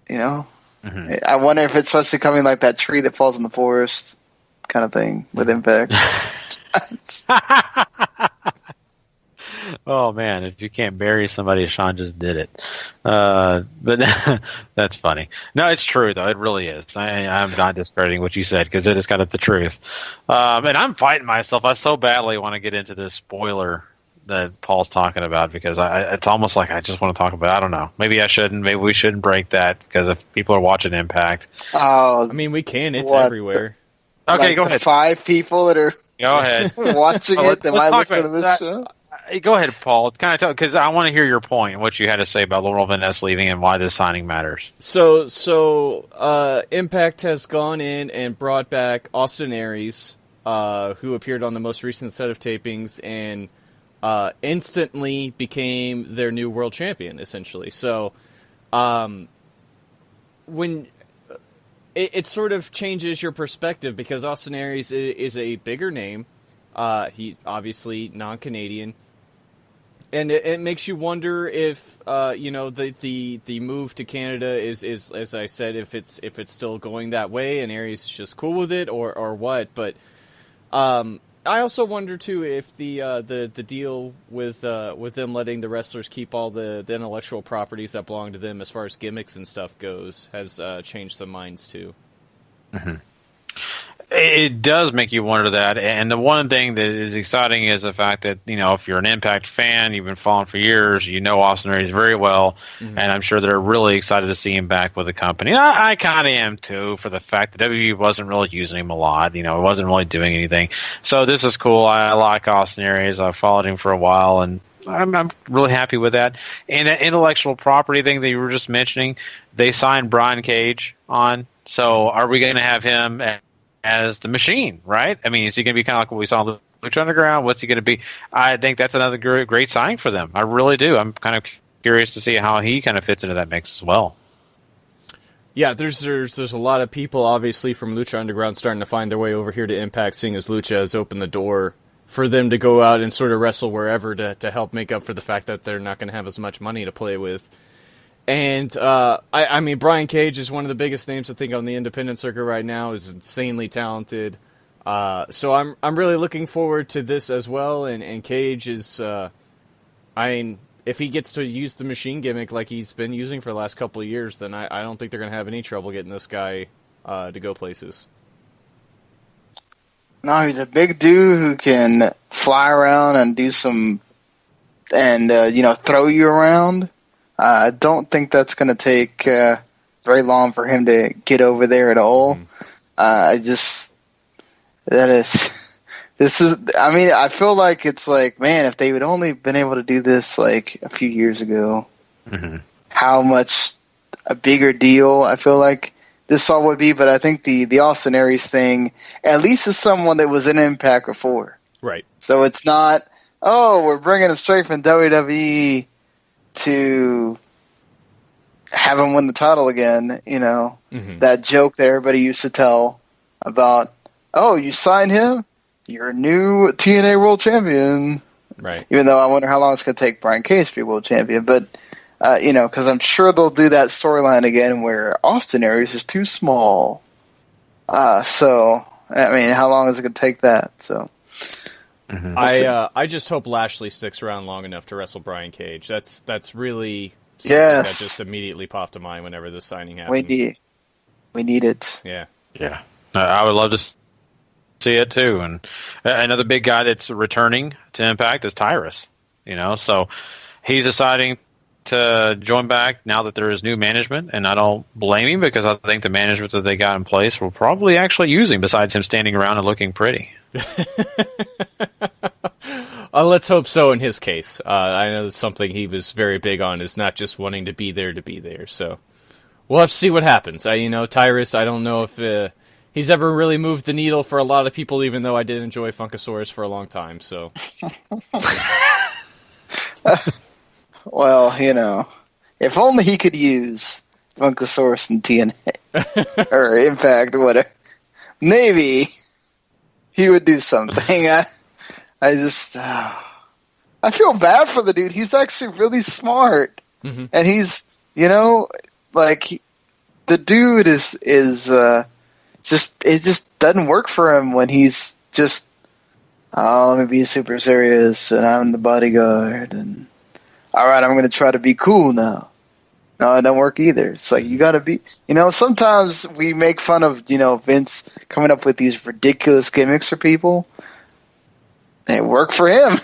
[SPEAKER 6] Mm-hmm.
[SPEAKER 4] I wonder if it's supposed to be coming like that tree that falls in the forest kind of thing with Impact.
[SPEAKER 6] Oh man, if you can't bury somebody, Sean just did it. But that's funny. No, it's true though. It really is. I'm not discrediting what you said because it is kind of the truth. And I'm fighting myself. I so badly want to get into this spoiler that Paul's talking about because it's almost like I just want to talk about. I don't know. Maybe I shouldn't. Maybe we shouldn't break that because if people are watching Impact,
[SPEAKER 11] I mean, we can. It's everywhere.
[SPEAKER 6] Okay,
[SPEAKER 4] like
[SPEAKER 6] go ahead.
[SPEAKER 4] 5 people that are
[SPEAKER 6] go ahead
[SPEAKER 4] watching it that might listen to this show.
[SPEAKER 6] Go ahead, Paul. Kind of tell because I want to hear your point and what you had to say about Laurel Van Ness leaving and why this signing matters.
[SPEAKER 11] So Impact has gone in and brought back Austin Aries, who appeared on the most recent set of tapings and instantly became their new world champion, essentially. So, when it sort of changes your perspective because Austin Aries is a bigger name. He's obviously non-Canadian. And it makes you wonder if the move to Canada is as I said if it's still going that way and Aries is just cool with it or what. But I also wonder too if the deal with them letting the wrestlers keep all the intellectual properties that belong to them as far as gimmicks and stuff goes has changed some minds too.
[SPEAKER 6] Mm-hmm. It does make you wonder that, and the one thing that is exciting is the fact that if you're an Impact fan, you've been following for years, Austin Aries very well, and I'm sure they're really excited to see him back with the company. I kind of am too, for the fact that WWE wasn't really using him a lot. It wasn't really doing anything. So this is cool. I like Austin Aries. I've followed him for a while, and I'm really happy with that. And the intellectual property thing that you were just mentioning, they signed Brian Cage on. So are we going to have him as the Machine, right? I mean, is he going to be kind of like what we saw in Lucha Underground? What's he going to be? I think that's another great signing for them. I really do. I'm kind of curious to see how he kind of fits into that mix as well.
[SPEAKER 11] Yeah, there's a lot of people, obviously, from Lucha Underground starting to find their way over here to Impact, seeing as Lucha has opened the door for them to go out and sort of wrestle wherever to help make up for the fact that they're not going to have as much money to play with. And, I mean, Brian Cage is one of the biggest names, I think, on the independent circuit right now, is insanely talented. So I'm really looking forward to this as well, and Cage is, if he gets to use the Machine gimmick like he's been using for the last couple of years, then I don't think they're going to have any trouble getting this guy to go places.
[SPEAKER 4] No, he's a big dude who can fly around and do some, and, throw you around. I don't think that's going to take very long for him to get over there at all. I feel like it's like, man, if they would only been able to do this like a few years ago, how much a bigger deal I feel like this all would be. But I think the Austin Aries thing, at least is someone that was in Impact before.
[SPEAKER 11] Right.
[SPEAKER 4] So it's not, we're bringing him straight from WWE to have him win the title again, that joke that everybody used to tell about, you signed him, you're a new TNA World Champion.
[SPEAKER 11] Right.
[SPEAKER 4] Even though I wonder how long it's going to take Brian Cage to be World Champion. But, because I'm sure they'll do that storyline again where Austin Aries is too small. So, I mean, how long is it going to take that? So...
[SPEAKER 11] I just hope Lashley sticks around long enough to wrestle Brian Cage. That's really something that just immediately popped to mind whenever this signing happened.
[SPEAKER 4] We need it.
[SPEAKER 11] Yeah.
[SPEAKER 6] I would love to see it too. And another big guy that's returning to Impact is Tyrus. So he's deciding to join back now that there is new management, and I don't blame him because I think the management that they got in place will probably actually use him besides him standing around and looking pretty.
[SPEAKER 11] Let's hope so in his case. I know that's something he was very big on, is not just wanting to be there. So we'll have to see what happens. Tyrus, I don't know if he's ever really moved the needle for a lot of people, even though I did enjoy Funkasaurus for a long time. So.
[SPEAKER 4] Well, if only he could use Funkasaurus and TNA or Impact or whatever, maybe he would do something. I feel bad for the dude. He's actually really smart, and he's the dude is just it just doesn't work for him when he's just let me be super serious and I'm the bodyguard and. All right, I'm going to try to be cool now. No, it don't work either. It's like you got to be, sometimes we make fun of, Vince coming up with these ridiculous gimmicks for people. They work for him.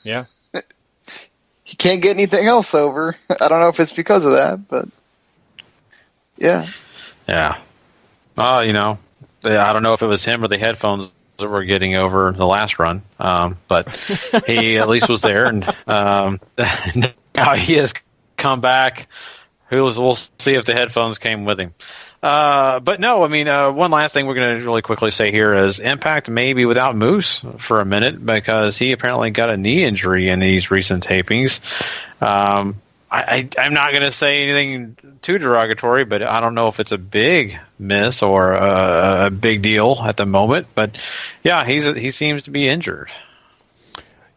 [SPEAKER 11] Yeah.
[SPEAKER 4] He can't get anything else over. I don't know if it's because of that, but yeah.
[SPEAKER 6] Yeah. I don't know if it was him or the headphones that were getting over the last run, but he at least was there, and now he has come back. We'll see if the headphones came with him. But no, one last thing we're going to really quickly say here is Impact may be without Moose for a minute because he apparently got a knee injury in these recent tapings. I'm not going to say anything too derogatory, but I don't know if it's a big miss or a big deal at the moment. But yeah, he seems to be injured.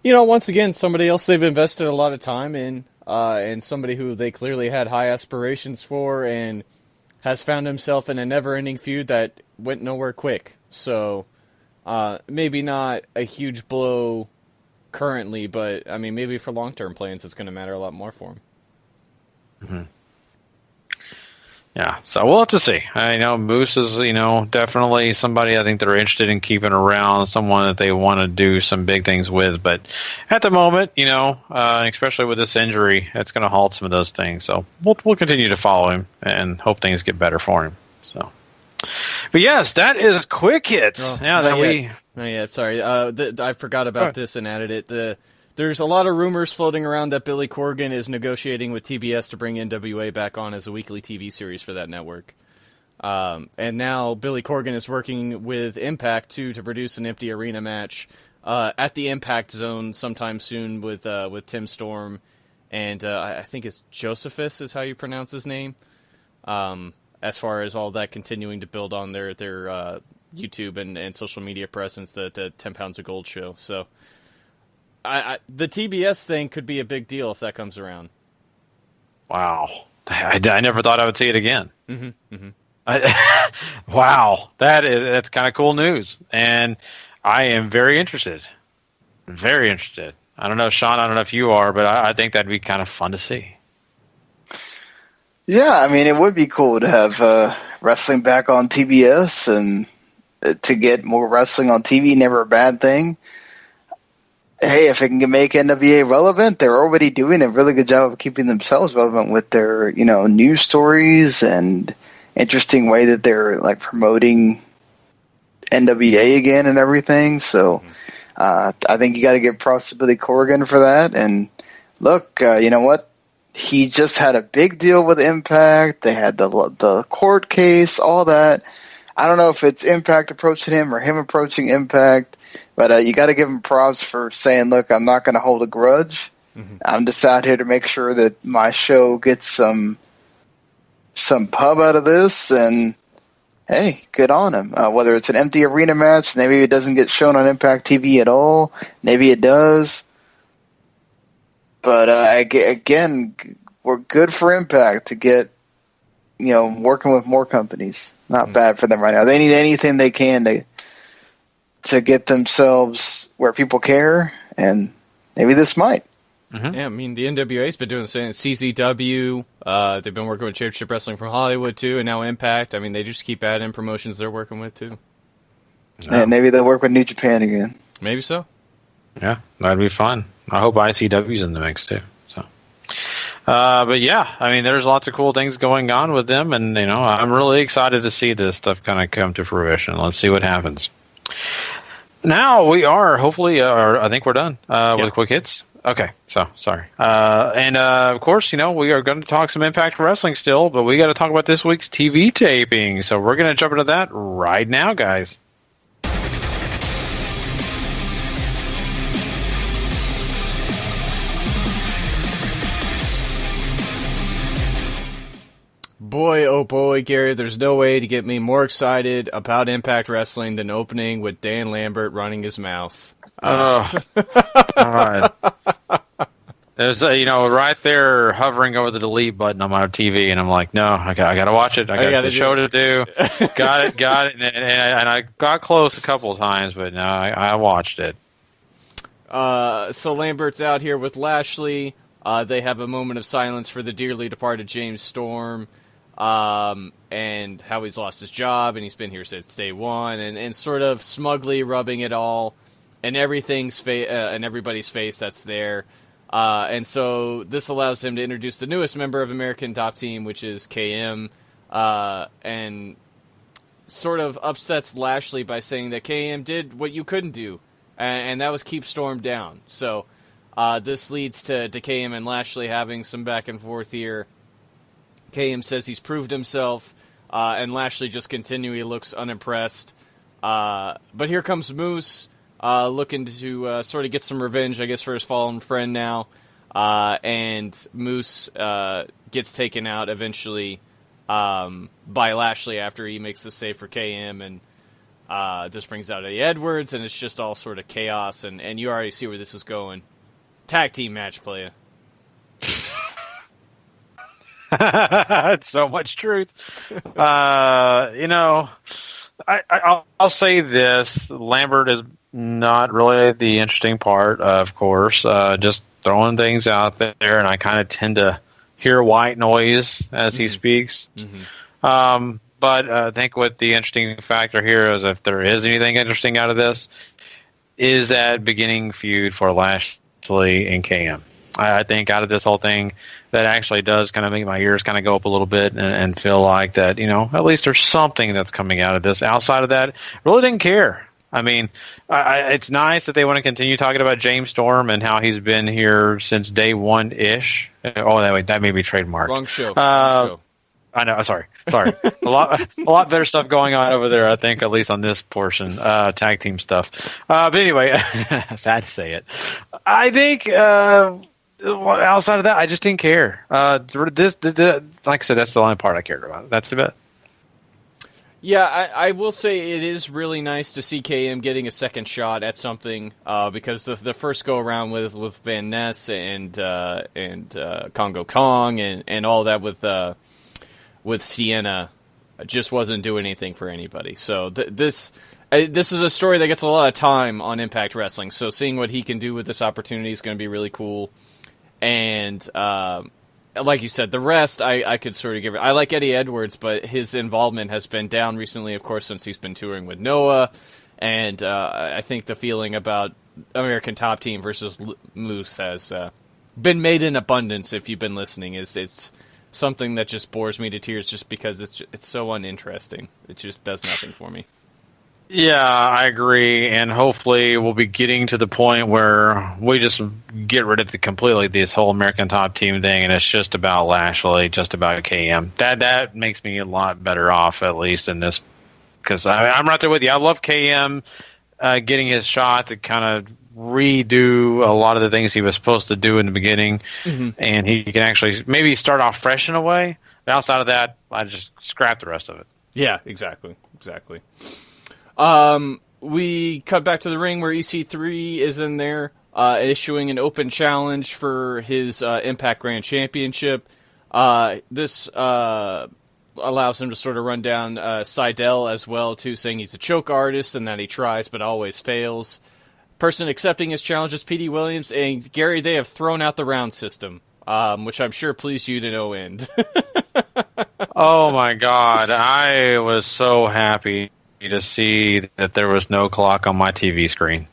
[SPEAKER 11] Once again, somebody else they've invested a lot of time in, and somebody who they clearly had high aspirations for, and has found himself in a never-ending feud that went nowhere quick. So maybe not a huge blow currently, but maybe for long-term plans, it's going to matter a lot more for him.
[SPEAKER 6] Mm-hmm. Yeah, so we'll have to see. I know Moose is, definitely somebody I think they're interested in keeping around, someone that they want to do some big things with. But at the moment, especially with this injury, it's going to halt some of those things. So we'll continue to follow him and hope things get better for him. So, but yes, that is quick hits.
[SPEAKER 11] Oh,
[SPEAKER 6] yeah,
[SPEAKER 11] not yet. Sorry, I forgot about this and added it. There's a lot of rumors floating around that Billy Corgan is negotiating with TBS to bring NWA back on as a weekly TV series for that network. And now Billy Corgan is working with Impact, too, to produce an empty arena match at the Impact Zone sometime soon with Tim Storm. And I think it's Josephus is how you pronounce his name. As far as all that continuing to build on their YouTube and social media presence, the 10 Pounds of Gold show. So... the TBS thing could be a big deal if that comes around.
[SPEAKER 6] Wow. I never thought I would see it again.
[SPEAKER 11] Mm-hmm. Mm-hmm.
[SPEAKER 6] Wow. That's kind of cool news. And I am very interested. Very interested. I don't know, Sean, I don't know if you are, but I think that'd be kind of fun to see.
[SPEAKER 4] Yeah, it would be cool to have wrestling back on TBS and to get more wrestling on TV, never a bad thing. Hey, if it can make NWA relevant, they're already doing a really good job of keeping themselves relevant with their, news stories and interesting way that they're promoting NWA again and everything. So, I think you got to give props to Billy Corgan for that. And look, you know what? He just had a big deal with Impact. They had the court case, all that. I don't know if it's Impact approaching him or him approaching Impact. But you got to give him props for saying, look, I'm not going to hold a grudge. Mm-hmm. I'm just out here to make sure that my show gets some pub out of this. And, hey, good on him. Whether it's an empty arena match, maybe it doesn't get shown on Impact TV at all. Maybe it does. But, again, we're good for Impact to get, working with more companies. Not bad for them right now. They need anything they can to get themselves where people care, and maybe this might.
[SPEAKER 11] Mm-hmm. Yeah, the NWA's been doing the same. CZW, they've been working with Championship Wrestling from Hollywood, too, and now Impact. They just keep adding promotions they're working with, too.
[SPEAKER 4] Yeah, maybe they'll work with New Japan again.
[SPEAKER 11] Maybe so.
[SPEAKER 6] Yeah, that'd be fun. I hope ICW's in the mix, too. So, But yeah, I mean, there's lots of cool things going on with them, and I'm really excited to see this stuff kind of come to fruition. Let's see what happens. Now we are hopefully, I think we're done with quick hits. Okay, so sorry, and of course, we are going to talk some Impact Wrestling still, but we got to talk about this week's TV taping. So we're going to jump into that right now, guys.
[SPEAKER 11] Boy, oh boy, Gary, there's no way to get me more excited about Impact Wrestling than opening with Dan Lambert running his mouth.
[SPEAKER 6] Oh, God. There's, right there hovering over the delete button on my TV, and I'm like, no, I got to watch it. I got the show to do. Got it. And I got close a couple of times, but no, I watched it.
[SPEAKER 11] So Lambert's out here with Lashley. They have a moment of silence for the dearly departed James Storm. And how he's lost his job, and he's been here since day one, and sort of smugly rubbing it all in everybody's face that's there. And so this allows him to introduce the newest member of American Top Team, which is KM, and sort of upsets Lashley by saying that KM did what you couldn't do, and that was keep Storm down. So this leads to KM and Lashley having some back and forth here. KM says he's proved himself, and Lashley just continually looks unimpressed. But here comes Moose, looking to sort of get some revenge, I guess, for his fallen friend now. And Moose gets taken out eventually by Lashley after he makes the save for KM, and this brings out Eddie Edwards, and it's just all sort of chaos, and you already see where this is going. Tag team match, playa.
[SPEAKER 6] It's so much truth. I'll say this. Lambert is not really the interesting part, of course. Just throwing things out there, and I kind of tend to hear white noise as he speaks. Mm-hmm. But I think what the interesting factor here is, if there is anything interesting out of this, is that beginning feud for Lashley and KM. I think out of this whole thing, that actually does kind of make my ears kind of go up a little bit and feel like that, at least there's something that's coming out of this. Outside of that, really didn't care. I mean, it's nice that they want to continue talking about James Storm and how he's been here since day one-ish. Oh, that may be trademarked.
[SPEAKER 11] Wrong show.
[SPEAKER 6] I know. Sorry. a lot better stuff going on over there, I think, at least on this portion, tag team stuff. But anyway, sad to say it. I think outside of that, I just didn't care. Like I said, that's the only part I cared about. That's about it.
[SPEAKER 11] Yeah, I will say it is really nice to see KM getting a second shot at something, because the first go around with Van Ness and Congo Kong and all that with Sienna just wasn't doing anything for anybody. So this is a story that gets a lot of time on Impact Wrestling. So seeing what he can do with this opportunity is going to be really cool. And like you said, the rest I could sort of give it. I like Eddie Edwards, but his involvement has been down recently, of course, since he's been touring with Noah. And I think the feeling about American Top Team versus Moose has been made in abundance. If you've been listening, it's something that just bores me to tears, just because it's so uninteresting. It just does nothing for me.
[SPEAKER 6] Yeah, I agree, and hopefully we'll be getting to the point where we just get rid of this whole American Top Team thing, and it's just about Lashley, just about KM. That makes me a lot better off, at least in this, because I'm right there with you. I love KM getting his shot to kind of redo a lot of the things he was supposed to do in the beginning, and he can actually maybe start off fresh in a way. But outside of that, I just scrap the rest of it.
[SPEAKER 11] Yeah, exactly. We cut back to the ring where EC3 is in there, issuing an open challenge for his Impact Grand Championship. This allows him to sort of run down Seidel as well, too, saying he's a choke artist and that he tries but always fails. Person accepting his challenge is P.D. Williams, and Gary, they have thrown out the round system, which I'm sure pleased you to no end.
[SPEAKER 6] Oh my God, I was so happy to see that there was no clock on my TV screen.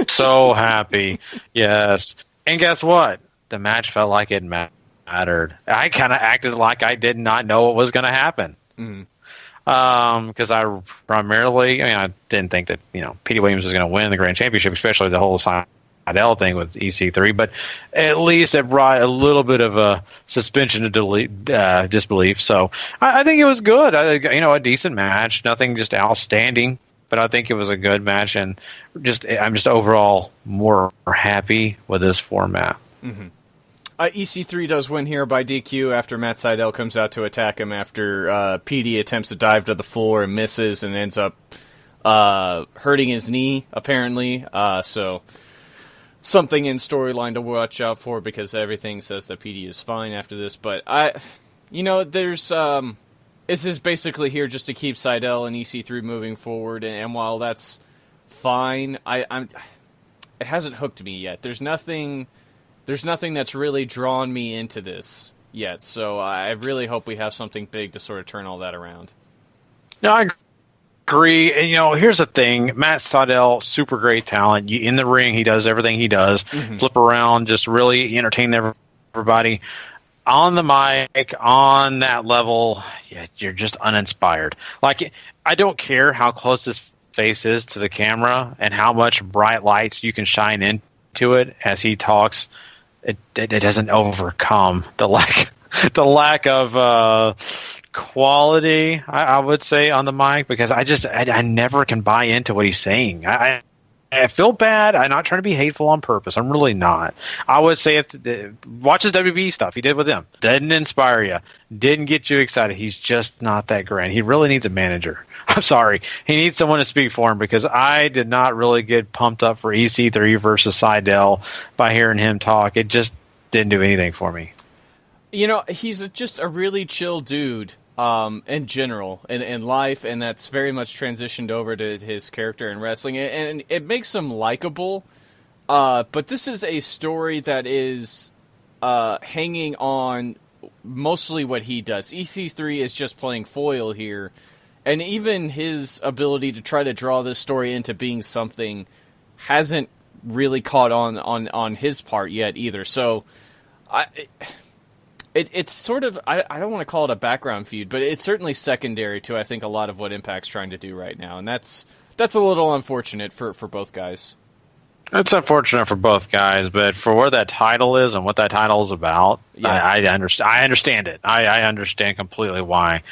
[SPEAKER 6] So happy. Yes. And guess what? The match felt like it mattered. mattered. I kind of acted like I did not know what was going to happen. Because I primarily, I didn't think that, Petey Williams was going to win the Grand Championship, especially the whole Seidel thing with EC3. But at least it brought a little bit of a suspension of disbelief. So I think it was good. A decent match, nothing just outstanding. But I think it was a good match, and I'm just overall more happy with this format.
[SPEAKER 11] EC3 does win here by DQ after Matt Seidel comes out to attack him after PD attempts to dive to the floor and misses and ends up hurting his knee, apparently. So something in storyline to watch out for, because everything says that PD is fine after this. But there's... This is basically here just to keep Seidel and EC3 moving forward, and while that's fine, it hasn't hooked me yet. There's nothing that's really drawn me into this yet, so I really hope we have something big to sort of turn all that around.
[SPEAKER 6] No, I agree. And, here's the thing. Matt Seidel, super great talent. In the ring, he does everything he does. Flip around, just really entertain everybody. On the mic, on that level, you're just uninspired. Like, I don't care how close his face is to the camera and how much bright lights you can shine into it as he talks. It doesn't overcome the lack of quality, I would say, on the mic, because I never can buy into what he's saying. I feel bad. I'm not trying to be hateful on purpose. I'm really not. I would say watch his WB stuff he did with him. Didn't inspire you. Didn't get you excited. He's just not that great. He really needs a manager. I'm sorry. He needs someone to speak for him, because I did not really get pumped up for EC3 versus Seidel by hearing him talk. It just didn't do anything for me.
[SPEAKER 11] He's just a really chill dude. In general, in life, and that's very much transitioned over to his character in wrestling, and it makes him likable. But this is a story that is hanging on mostly what he does. EC3 is just playing foil here, and even his ability to try to draw this story into being something hasn't really caught on his part yet either. So, It's sort of, I don't want to call it a background feud, but it's certainly secondary to, I think, a lot of what Impact's trying to do right now. And that's a little unfortunate for both guys.
[SPEAKER 6] It's unfortunate for both guys, but for where that title is and what that title is about, I understand it. I understand completely why.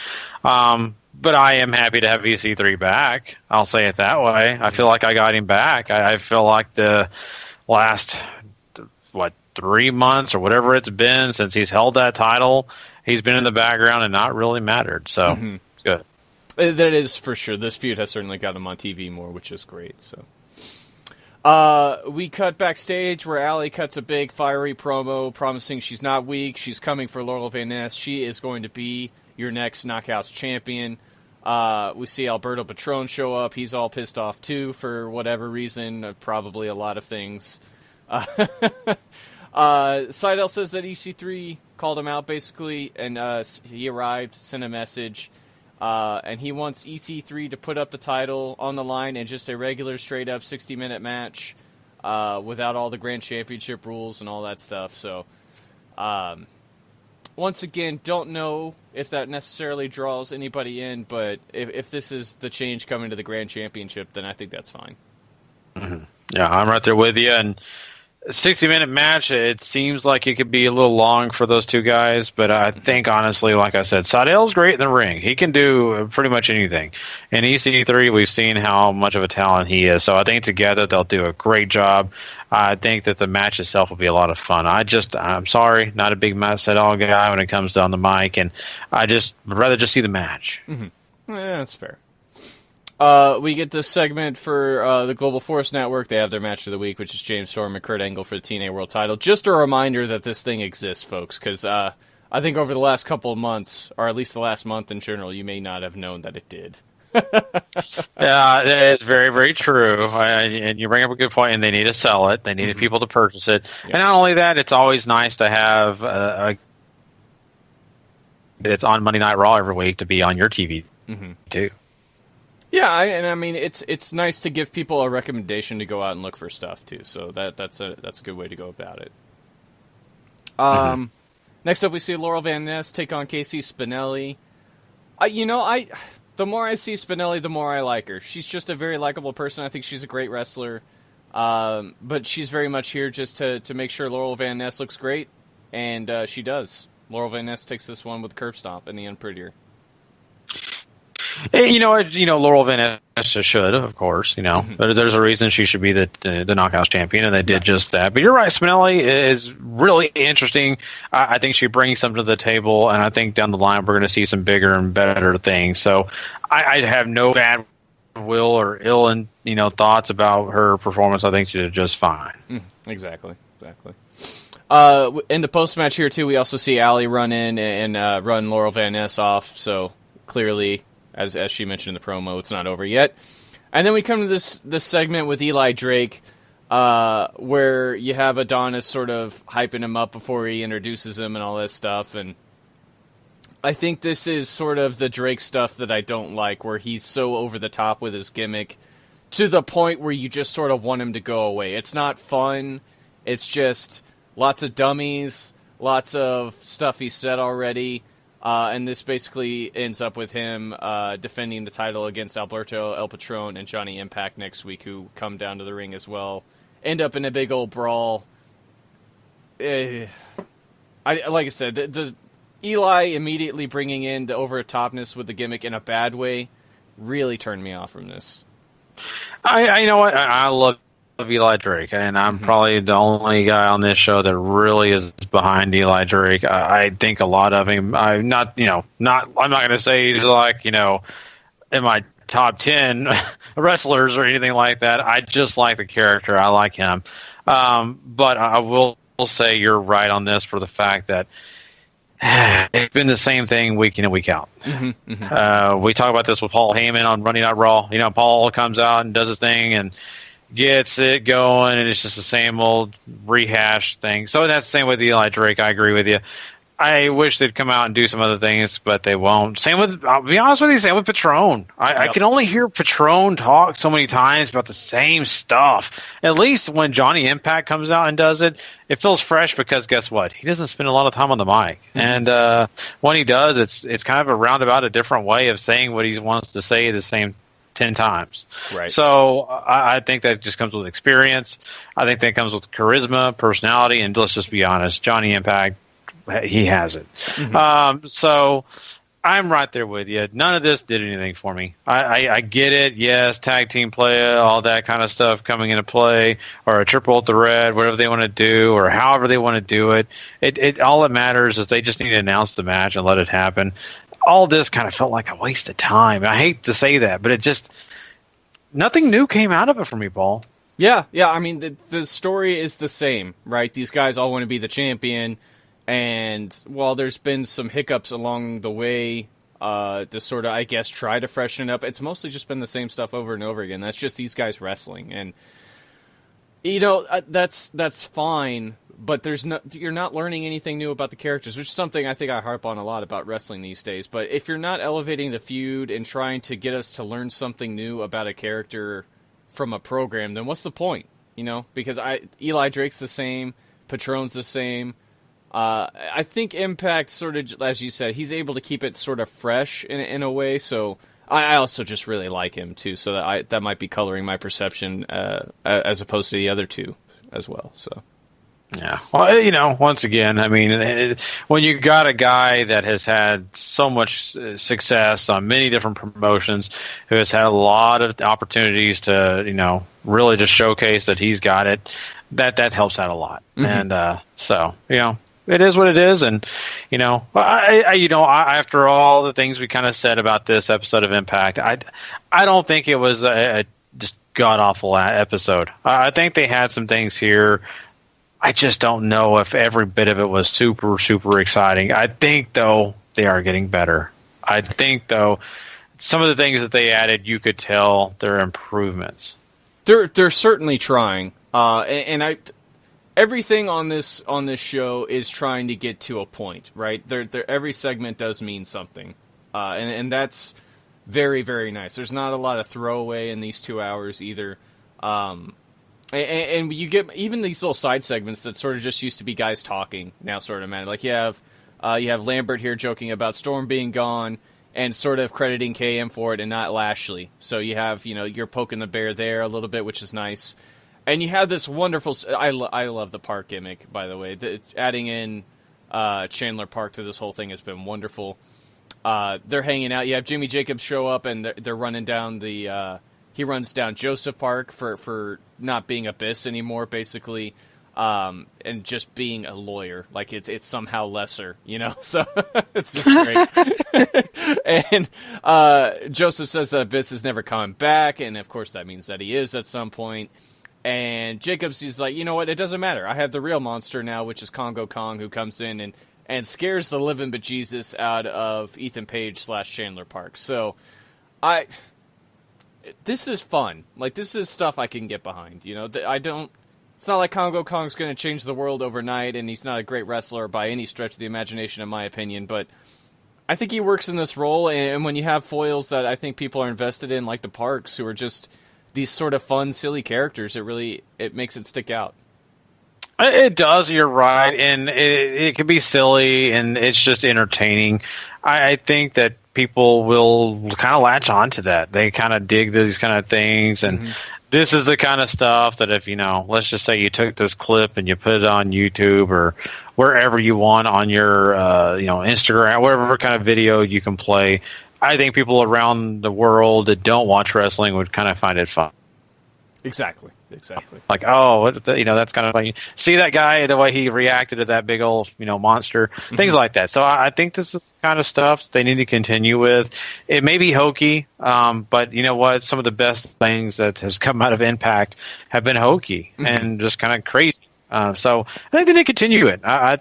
[SPEAKER 6] But I am happy to have EC3 back. I'll say it that way. I feel like I got him back. I feel like the last, 3 months or whatever it's been since he's held that title, he's been in the background and not really mattered. So it's good.
[SPEAKER 11] That is for sure. This feud has certainly got him on TV more, which is great. So we cut backstage where Allie cuts a big fiery promo promising she's not weak. She's coming for Laurel Van Ness. She is going to be your next Knockouts champion. We see Alberto Patron show up. He's all pissed off too for whatever reason, probably a lot of things. Seidel says that EC3 called him out, basically, and he arrived, sent a message, and he wants EC3 to put up the title on the line in just a regular, straight-up 60-minute match without all the Grand Championship rules and all that stuff. So, once again, don't know if that necessarily draws anybody in, but if this is the change coming to the Grand Championship, then I think that's fine.
[SPEAKER 6] Yeah, I'm right there with you, and 60-minute match, it seems like it could be a little long for those two guys, but I think, honestly, like I said, Seidel's great in the ring. He can do pretty much anything. In EC3, we've seen how much of a talent he is, so I think together they'll do a great job. I think that the match itself will be a lot of fun. I'm sorry, not a big Matt Seidel guy when it comes down the mic, and would rather just see the match.
[SPEAKER 11] Yeah, that's fair. We get this segment for the Global Force Network. They have their match of the week, which is James Storm and Kurt Angle for the TNA World title. Just a reminder that this thing exists, folks, because I think over the last couple of months, or at least the last month in general, you may not have known that it did.
[SPEAKER 6] Yeah, that is very, very true. And you bring up a good point, and they need to sell it. They needed people to purchase it. Yeah. And not only that, it's always nice to have it's on Monday Night Raw every week to be on your TV, too.
[SPEAKER 11] Yeah, I mean it's nice to give people a recommendation to go out and look for stuff too. So that's a good way to go about it. Next up, we see Laurel Van Ness take on Casey Spinelli. The more I see Spinelli, the more I like her. She's just a very likable person. I think she's a great wrestler. But she's very much here just to make sure Laurel Van Ness looks great, and she does. Laurel Van Ness takes this one with a curb stomp in the end prettier.
[SPEAKER 6] Laurel Van Ness should, of course, but there's a reason she should be the Knockouts champion, and they did just that. But you're right, Spinelli is really interesting. I think she brings something to the table, and I think down the line we're going to see some bigger and better things. So I have no bad will or ill thoughts about her performance. I think she did just fine.
[SPEAKER 11] Exactly. In the post-match here, too, we also see Allie run in and run Laurel Van Ness off, so clearly, as she mentioned in the promo, it's not over yet. And then we come to this segment with Eli Drake, where you have Adonis sort of hyping him up before he introduces him and all that stuff. And I think this is sort of the Drake stuff that I don't like, where he's so over the top with his gimmick to the point where you just sort of want him to go away. It's not fun. It's just lots of dummies, lots of stuff he said already. And this basically ends up with him defending the title against Alberto El Patron and Johnny Impact next week, who come down to the ring as well. End up in a big old brawl. Like I said, the Eli immediately bringing in the over-the-topness with the gimmick in a bad way really turned me off from this.
[SPEAKER 6] You know what? I love Eli Drake, and I'm probably the only guy on this show that really is behind Eli Drake. I think a lot of him. I'm not going to say he's like, in my top 10 wrestlers or anything like that. I just like the character. I like him. But I will say you're right on this for the fact that it's been the same thing week in and week out. We talk about this with Paul Heyman on Monday Night Raw. Paul comes out and does his thing and gets it going, and it's just the same old rehash thing. So that's the same with Eli Drake. I agree with you. I wish they'd come out and do some other things, but they won't. Same with, I'll be honest with you, same with Patron. I can only hear Patron talk so many times about the same stuff. At least when Johnny Impact comes out and does it, it feels fresh because guess what? He doesn't spend a lot of time on the mic. And when he does, it's kind of a roundabout, a different way of saying what he wants to say the same 10 times.
[SPEAKER 11] Right.
[SPEAKER 6] So I think that just comes with experience. I think that comes with charisma, personality, and let's just be honest, Johnny Impact, he has it. So I'm right there with you. None of this did anything for me. I get it. Yes, tag team play, all that kind of stuff coming into play, or a triple threat, whatever they want to do, or however they want to do it. It all that matters is they just need to announce the match and let it happen. All this kind of felt like a waste of time. I hate to say that, but it just nothing new came out of it for me, Paul.
[SPEAKER 11] Yeah. I mean, the story is the same, right? These guys all want to be the champion, and while there's been some hiccups along the way to sort of, I guess, try to freshen it up, it's mostly just been the same stuff over and over again. That's just these guys wrestling, and that's fine. But you're not learning anything new about the characters, which is something I think I harp on a lot about wrestling these days. But if you're not elevating the feud and trying to get us to learn something new about a character from a program, then what's the point? Because Eli Drake's the same, Patron's the same. I think Impact sort of, as you said, he's able to keep it sort of fresh in a way. So I also just really like him too. So that might be coloring my perception as opposed to the other two as well. So.
[SPEAKER 6] Yeah. Well, once again, I mean, when you got a guy that has had so much success on many different promotions, who has had a lot of opportunities to, really just showcase that he's got it, that helps out a lot. And so, it is what it is. And, after all the things we kind of said about this episode of Impact, I don't think it was a just god-awful episode. I think they had some things here. I just don't know if every bit of it was super, super exciting. I think, though, they are getting better. I think, though, some of the things that they added, you could tell they're improvements.
[SPEAKER 11] They're certainly trying. Everything on this show is trying to get to a point, right? Every segment does mean something. And that's very, very nice. There's not a lot of throwaway in these 2 hours either. And you get even these little side segments that sort of just used to be guys talking now sort of matter. Like you have You have Lambert here joking about Storm being gone and sort of crediting KM for it and not Lashley. So you have, you're poking the bear there a little bit, which is nice. And you have this wonderful... I love the park gimmick, by the way. Adding in Chandler Park to this whole thing has been wonderful. They're hanging out. You have Jimmy Jacobs show up, and they're running down the... he runs down Joseph Park for not being Abyss anymore, basically, and just being a lawyer. Like, it's somehow lesser, So it's just great. And Joseph says that Abyss is never coming back, and of course that means that he is at some point. And Jacobs is like, you know what, it doesn't matter. I have the real monster now, which is Congo Kong, who comes in and scares the living bejesus out of Ethan Page / Chandler Park. So, this is fun. Like, this is stuff I can get behind. It's not like Congo Kong's going to change the world overnight, and he's not a great wrestler by any stretch of the imagination, in my opinion, but I think he works in this role, and when you have foils that I think people are invested in, like the Parks, who are just these sort of fun, silly characters, it makes it stick out.
[SPEAKER 6] It does, you're right, and it can be silly, and it's just entertaining. I think that people will kind of latch on to that. They kind of dig these kind of things, and this is the kind of stuff that if, let's just say you took this clip and you put it on YouTube or wherever you want on your, Instagram, whatever kind of video you can play, I think people around the world that don't watch wrestling would kind of find it fun.
[SPEAKER 11] Exactly.
[SPEAKER 6] Like, that's kind of funny. See that guy, the way he reacted to that big old, monster, things like that. So I think this is the kind of stuff they need to continue with. It may be hokey, but you know what? Some of the best things that has come out of Impact have been hokey and just kind of crazy. So I think they need to continue it. I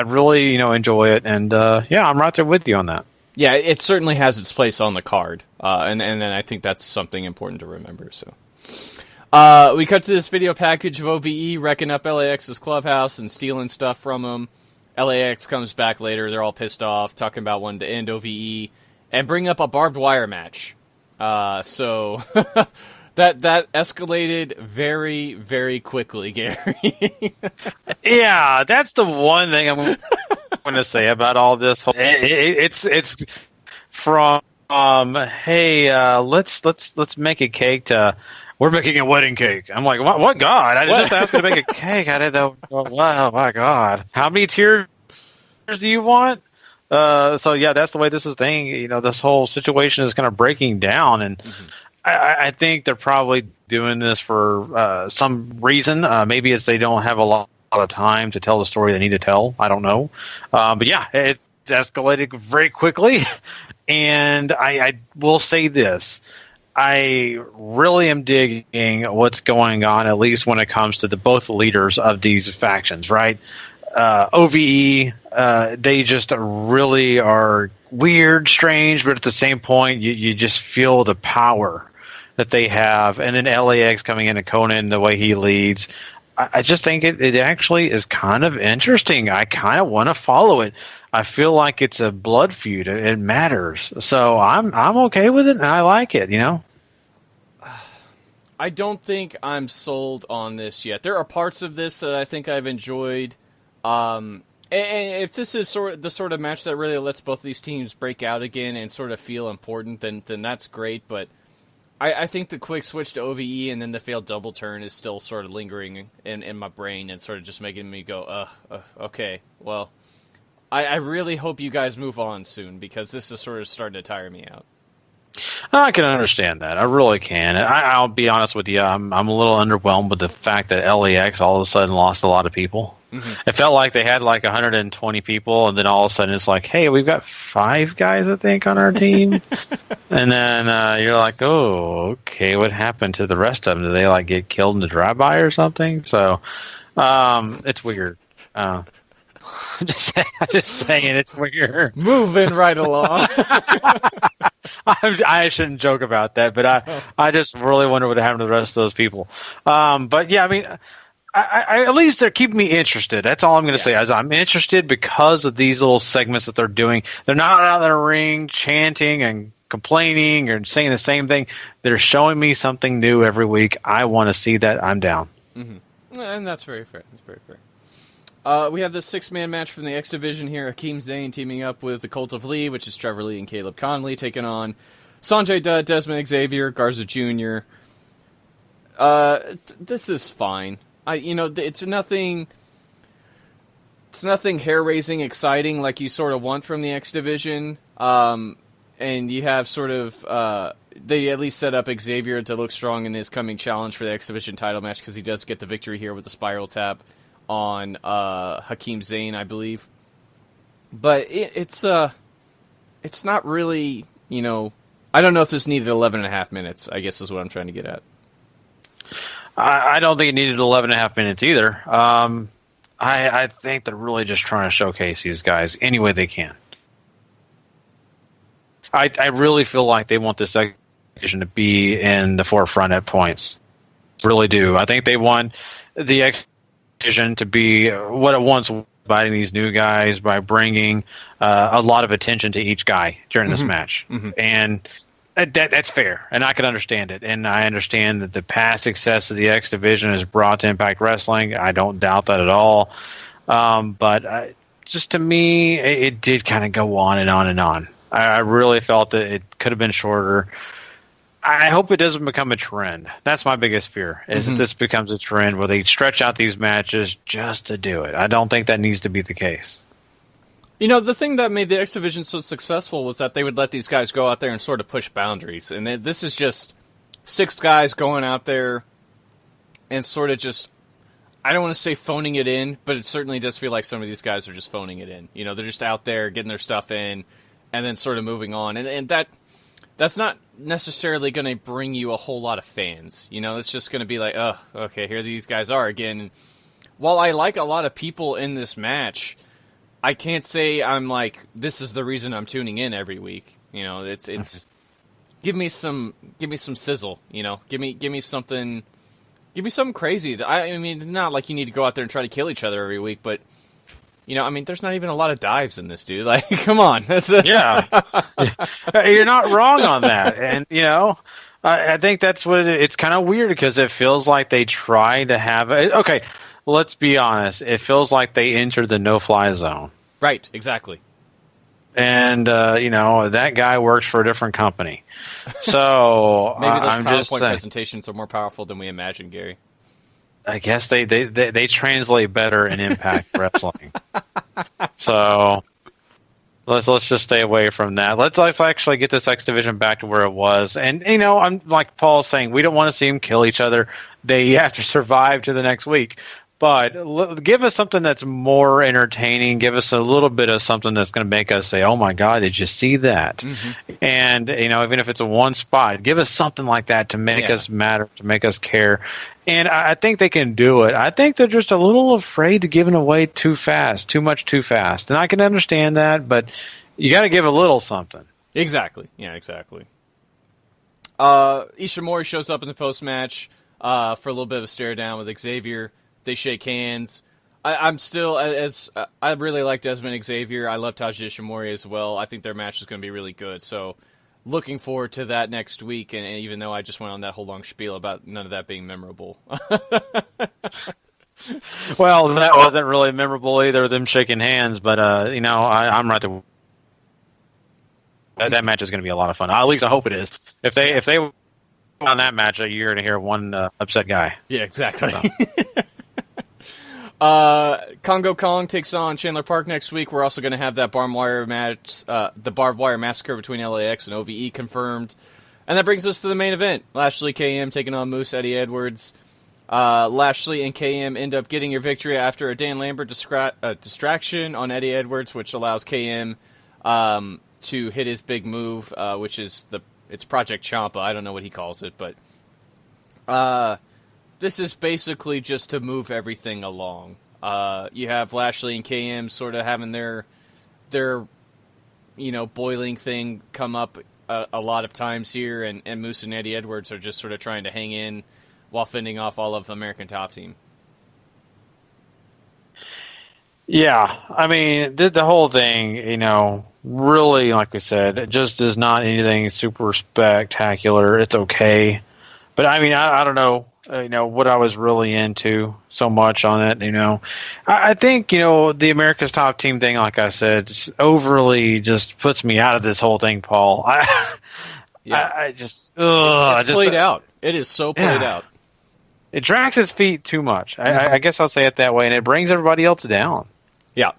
[SPEAKER 6] really, enjoy it. And, I'm right there with you on that.
[SPEAKER 11] Yeah, it certainly has its place on the card. And I think that's something important to remember, so... we cut to this video package of OVE wrecking up LAX's clubhouse and stealing stuff from them. LAX comes back later. They're all pissed off, talking about wanting to end OVE and bring up a barbed wire match. So that escalated very, very quickly, Gary.
[SPEAKER 6] Yeah, that's the one thing I'm going to say about all this. It's from hey, let's make a cake to. We're making a wedding cake. I'm like, what God? I just asked you to make a cake. I didn't know. Wow, my God. How many tiers do you want? So, yeah, that's the way this is thing. This whole situation is kind of breaking down. And I think they're probably doing this for some reason. Maybe it's they don't have a lot of time to tell the story they need to tell. I don't know. But, yeah, it escalated very quickly. And I will say this. I really am digging what's going on, at least when it comes to both leaders of these factions, right? OVE, they just really are weird, strange, but at the same point, you just feel the power that they have. And then LAX coming in and Conan, the way he leads. I just think it actually is kind of interesting. I kind of want to follow it. I feel like it's a blood feud. It matters. So I'm okay with it, and I like it,
[SPEAKER 11] I don't think I'm sold on this yet. There are parts of this that I think I've enjoyed. And if this is the sort of match that really lets both of these teams break out again and sort of feel important, then that's great. But I think the quick switch to OVE and then the failed double turn is still sort of lingering in my brain and sort of just making me go, okay, well, I really hope you guys move on soon because this is sort of starting to tire me out.
[SPEAKER 6] I can understand that. I really can. I'll be honest with you. I'm a little underwhelmed with the fact that LAX all of a sudden lost a lot of people. It felt like they had like 120 people, and then all of a sudden it's like, hey, we've got 5 guys, I think, on our team. And then you're like, oh, okay, what happened to the rest of them? Did they like get killed in the drive-by or something? So it's weird. I'm just saying it's weird.
[SPEAKER 11] Moving right along.
[SPEAKER 6] I shouldn't joke about that, but I just really wonder what happened to the rest of those people. But yeah, I mean, I at least they're keeping me interested. That's all I'm going to say. As I'm interested because of these little segments that they're doing. They're not out of the ring chanting and complaining or saying the same thing. They're showing me something new every week. I want to see that. I'm down.
[SPEAKER 11] And that's very fair. That's very fair. We have the 6-man match from the X Division here. Hakeem Zayn teaming up with the Cult of Lee, which is Trevor Lee and Caleb Conley, taking on Sanjay Dutt, Desmond Xavier, Garza Jr. This is fine. It's nothing hair-raising, exciting like you sort of want from the X Division. And you have sort of they at least set up Xavier to look strong in his coming challenge for the X Division title match because he does get the victory here with the spiral tap on Hakeem Zayn, I believe. But it's not really, I don't know if this needed 11.5 minutes, I guess is what I'm trying to get at.
[SPEAKER 6] I don't think it needed 11.5 minutes either. I think they're really just trying to showcase these guys any way they can. I really feel like they want this division to be in the forefront at points. Really do. I think they want the X Division to be what it once was by these new guys by bringing a lot of attention to each guy during this match. And that's fair, and I can understand it. And I understand that the past success of the X Division has brought to Impact Wrestling. I don't doubt that at all. But just to me, it did kind of go on and on and on. I really felt that it could have been shorter. I hope it doesn't become a trend. That's my biggest fear, is that this becomes a trend where they stretch out these matches just to do it. I don't think that needs to be the case.
[SPEAKER 11] The thing that made the X Division so successful was that they would let these guys go out there and sort of push boundaries. And this is just 6 guys going out there and sort of just, I don't want to say phoning it in, but it certainly does feel like some of these guys are just phoning it in. They're just out there getting their stuff in and then sort of moving on. And that's not necessarily going to bring you a whole lot of fans. It's just going to be like, oh, okay, here these guys are again. And while I like a lot of people in this match, I can't say I'm like, this is the reason I'm tuning in every week. It's give me some sizzle. Give me something crazy. I mean, not like you need to go out there and try to kill each other every week, but there's not even a lot of dives in this, dude. Like, come on.
[SPEAKER 6] Yeah. You're not wrong on that. And, I think that's what it's kind of weird because it feels like they try to have okay, let's be honest. It feels like they entered the no-fly zone.
[SPEAKER 11] Right, exactly.
[SPEAKER 6] And, that guy works for a different company. So
[SPEAKER 11] maybe those
[SPEAKER 6] I'm just
[SPEAKER 11] PowerPoint
[SPEAKER 6] saying,
[SPEAKER 11] presentations are more powerful than we imagine, Gary.
[SPEAKER 6] I guess they translate better in Impact Wrestling. So let's just stay away from that. Let's actually get this X Division back to where it was. And I'm like Paul saying, we don't want to see them kill each other. They have to survive to the next week. But give us something that's more entertaining. Give us a little bit of something that's going to make us say, oh, my God, did you see that? And, even if it's a one spot, give us something like that to make us matter, to make us care. And I think they can do it. I think they're just a little afraid to give it away too fast, too much too fast. And I can understand that, but you got to give a little something.
[SPEAKER 11] Exactly. Yeah, exactly. Ishimori shows up in the post-match for a little bit of a stare down with Xavier. They shake hands. I'm still, I really like Desmond Xavier. I love Taiji Ishimori as well. I think their match is going to be really good. So looking forward to that next week. And even though I just went on that whole long spiel about none of that being memorable.
[SPEAKER 6] Well, that wasn't really memorable either, them shaking hands. But, I'm right there. That match is going to be a lot of fun. At least I hope it is. If they won that match, you're going to hear one upset guy.
[SPEAKER 11] Yeah, exactly. So. Congo Kong takes on Chandler Park next week. We're also going to have that barbed wire match, the barbed wire massacre between LAX and OVE confirmed. And that brings us to the main event. Lashley KM taking on Moose Eddie Edwards. Lashley and KM end up getting your victory after a Dan Lambert distraction on Eddie Edwards, which allows KM to hit his big move, which is it's Project Ciampa. I don't know what he calls it, but this is basically just to move everything along. You have Lashley and KM sort of having their boiling thing come up a lot of times here, and Moose and Eddie Edwards are just sort of trying to hang in while fending off all of the American Top Team.
[SPEAKER 6] Yeah, I mean, the whole thing, really, like we said, it just is not anything super spectacular. It's okay. But, I mean, I don't know. what I was really into so much on it. I think the America's Top Team thing, like I said, overly just puts me out of this whole thing, Paul. It's
[SPEAKER 11] played out. It is so played out.
[SPEAKER 6] It drags its feet too much. I guess I'll say it that way, and it brings everybody else down.
[SPEAKER 11] Yeah.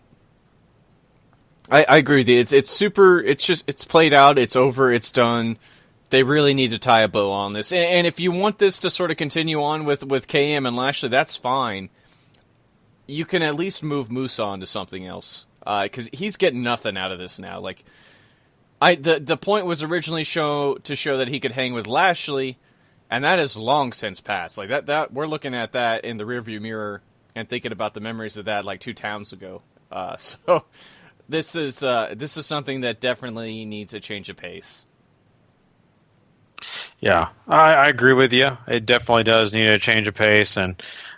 [SPEAKER 11] I agree with you. It's super. It's played out. It's over. It's done. They really need to tie a bow on this. And if you want this to sort of continue on with KM and Lashley, that's fine. You can at least move Moose on to something else because he's getting nothing out of this now. Like, the point was originally to show that he could hang with Lashley, and that has long since passed. Like that we're looking at that in the rearview mirror and thinking about the memories of that like 2 towns ago. So. This is something that definitely needs a change of pace.
[SPEAKER 6] Yeah, I agree with you. It definitely does need a change of pace, and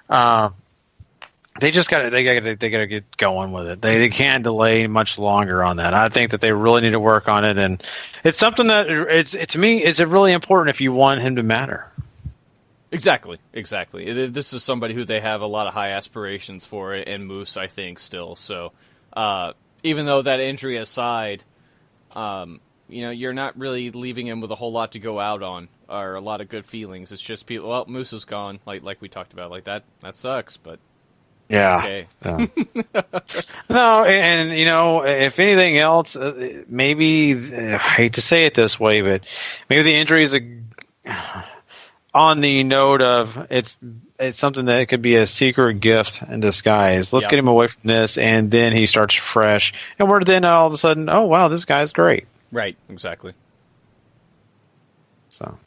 [SPEAKER 6] they got to get going with it. They can't delay much longer on that. I think that they really need to work on it, and it's something that to me it's really important if you want him to matter.
[SPEAKER 11] Exactly. This is somebody who they have a lot of high aspirations for, and Moose, I think, still. So. Even though that injury aside, you're not really leaving him with a whole lot to go out on or a lot of good feelings. It's just people. Well, Moose is gone, like we talked about, like that. That sucks, but
[SPEAKER 6] yeah.
[SPEAKER 11] Okay.
[SPEAKER 6] Yeah. No, and if anything else, maybe I hate to say it this way, but maybe the injury is on the note of it's something that could be a secret gift in disguise. Let's get him away from this, and then he starts fresh. And we're then all of a sudden, oh, wow, this guy's great.
[SPEAKER 11] Right, exactly.
[SPEAKER 6] So.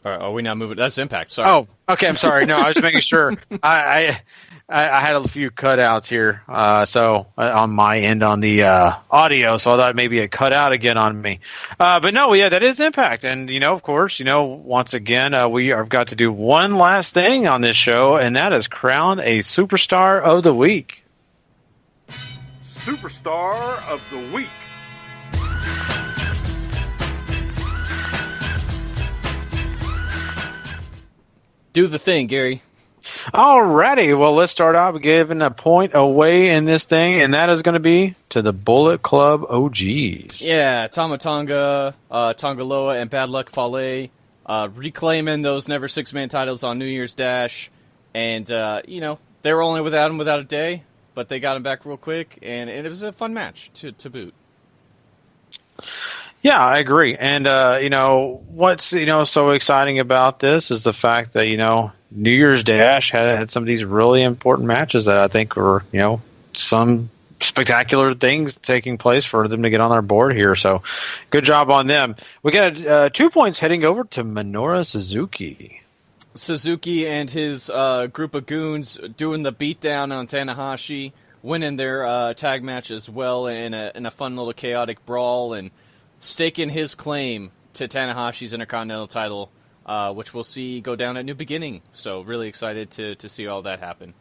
[SPEAKER 11] All right, are we now moving? That's Impact, sorry.
[SPEAKER 6] Oh, okay, I'm sorry. No, I was making sure. I had a few cutouts here, so on my end on the audio, so I thought maybe it cut out again on me. But no, yeah, that is Impact, and of course, once again, we have got to do one last thing on this show, and that is crown a Superstar of the Week.
[SPEAKER 2] Superstar of the Week.
[SPEAKER 11] Do the thing, Gary.
[SPEAKER 6] Alrighty, well, let's start off giving a point away in this thing, and that is going to be to the Bullet Club OGs.
[SPEAKER 11] Yeah, Tama Tonga, Tongaloa, and Bad Luck Fale reclaiming those Never Six-Man titles on New Year's Dash. And, they were only without him without a day, but they got him back real quick, and it was a fun match to boot.
[SPEAKER 6] Yeah, I agree. And, what's, so exciting about this is the fact that, New Year's Dash had some of these really important matches that I think were, some spectacular things taking place for them to get on their board here. So good job on them. We got 2 points heading over to Minoru Suzuki.
[SPEAKER 11] Suzuki and his group of goons doing the beatdown on Tanahashi, winning their tag match as well in a fun little chaotic brawl, and staking his claim to Tanahashi's Intercontinental title, which we'll see go down at New Beginning. So really excited to see all that happen.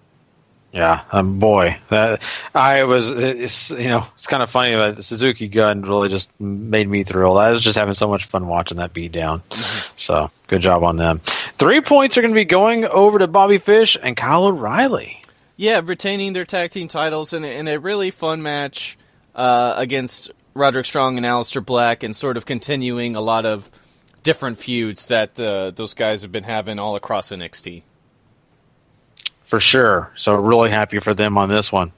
[SPEAKER 6] Yeah, boy, it's kind of funny that the Suzuki gun really just made me thrilled. I was just having so much fun watching that beat down. So good job on them. 3 points are going to be going over to Bobby Fish and Kyle O'Reilly.
[SPEAKER 11] Yeah, retaining their tag team titles in a really fun match against Roderick Strong and Aleister Black, and sort of continuing a lot of different feuds that those guys have been having all across NXT.
[SPEAKER 6] For sure. So really happy for them on this one.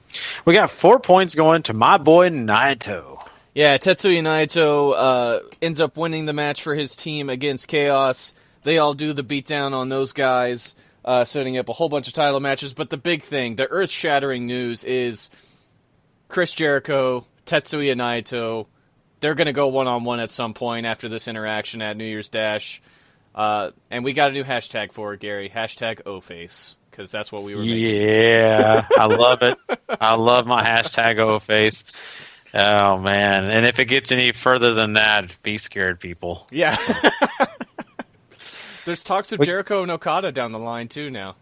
[SPEAKER 6] We got 4 points going to my boy Naito.
[SPEAKER 11] Yeah, Tetsuya Naito ends up winning the match for his team against Chaos. They all do the beatdown on those guys, setting up a whole bunch of title matches. But the big thing, the earth-shattering news is Chris Jericho, Tetsuya Naito, they're going to go one-on-one at some point after this interaction at New Year's Dash. And we got a new hashtag for it, Gary. Hashtag O-Face. Because that's what we were making.
[SPEAKER 6] Yeah, I love it. I love my hashtag O-Face. Oh, man. And if it gets any further than that, be scared, people.
[SPEAKER 11] Yeah. There's talks of Jericho and Okada down the line, too, now.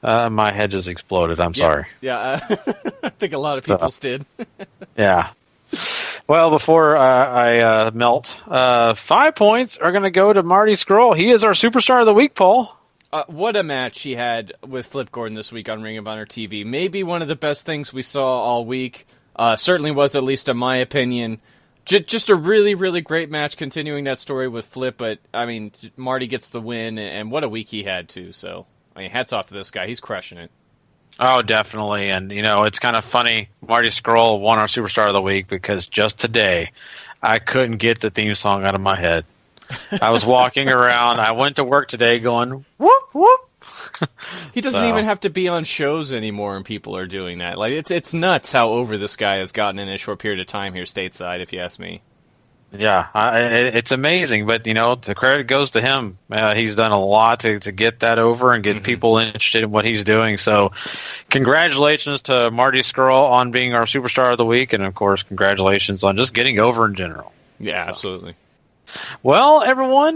[SPEAKER 6] My head just exploded. I'm sorry.
[SPEAKER 11] Yeah, I think a lot of people's did.
[SPEAKER 6] Yeah. Well, before I melt, 5 points are going to go to Marty Scurll. He is our superstar of the week, Paul.
[SPEAKER 11] What a match he had with Flip Gordon this week on Ring of Honor TV. Maybe one of the best things we saw all week. Certainly was, at least in my opinion. Just a really, really great match continuing that story with Flip. But, I mean, Marty gets the win, and what a week he had, too. So, I mean, hats off to this guy. He's crushing it.
[SPEAKER 6] Oh, definitely. And, it's kind of funny. Marty Scurll won our Superstar of the Week because just today I couldn't get the theme song out of my head. I was walking around. I went to work today going, whoop, whoop.
[SPEAKER 11] He doesn't even have to be on shows anymore, and people are doing that. Like it's nuts how over this guy has gotten in a short period of time here stateside, if you ask me.
[SPEAKER 6] Yeah, it's amazing, but the credit goes to him. He's done a lot to get that over and get people interested in what he's doing. So, congratulations to Marty Scurll on being our Superstar of the Week, and of course, congratulations on just getting over in general.
[SPEAKER 11] Yeah, absolutely.
[SPEAKER 6] Well, everyone,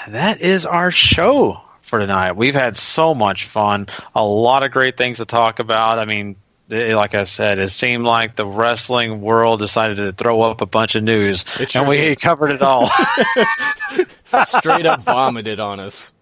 [SPEAKER 6] that is our show for tonight. We've had so much fun, a lot of great things to talk about. I mean, like I said, it seemed like the wrestling world decided to throw up a bunch of news, and we covered it all.
[SPEAKER 11] Straight up vomited on us.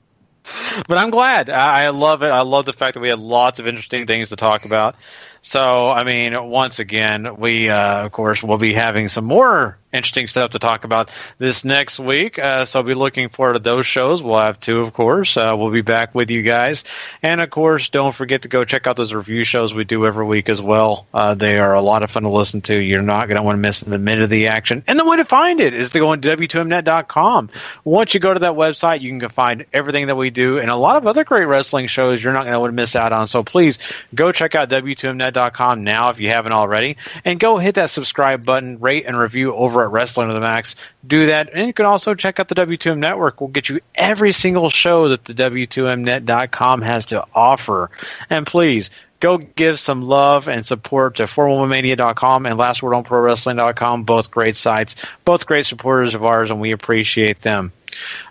[SPEAKER 6] But I'm glad. I love it. I love the fact that we had lots of interesting things to talk about. So, I mean, once again, we, of course, will be having some more interesting stuff to talk about this next week. So I'll be looking forward to those shows. We'll have two, of course. We'll be back with you guys. And, of course, don't forget to go check out those review shows we do every week as well. They are a lot of fun to listen to. You're not going to want to miss a minute of the action. And the way to find it is to go on W2Mnet.com. Once you go to that website, you can find everything that we do and a lot of other great wrestling shows you're not going to want to miss out on. So please go check out W2Mnet.com now if you haven't already. And go hit that subscribe button, rate and review over at Wrestling to the Max. Do that, and you can also check out the W2M Network. We'll get you every single show that the W2Mnet.com has to offer. And please, go give some love and support to 411mania.com and lastwordonprowrestling.com. Both great sites, both great supporters of ours, and we appreciate them.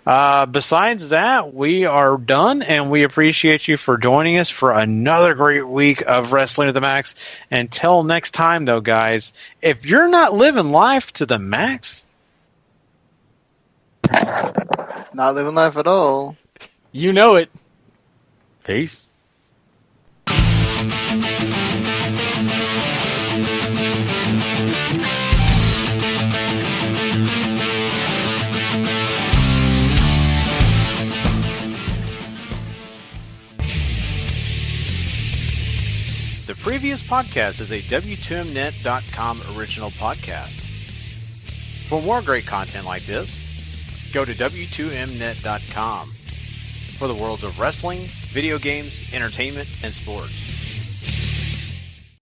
[SPEAKER 6] Besides that, we are done, and we appreciate you for joining us for another great week of Wrestling to the Max. Until next time, though, guys, if you're not living life to the max,
[SPEAKER 4] not living life at all.
[SPEAKER 11] You know it.
[SPEAKER 6] Peace.
[SPEAKER 12] The previous podcast is a W2Mnet.com original podcast. For more great content like this, go to W2Mnet.com for the worlds of wrestling, video games, entertainment, and sports.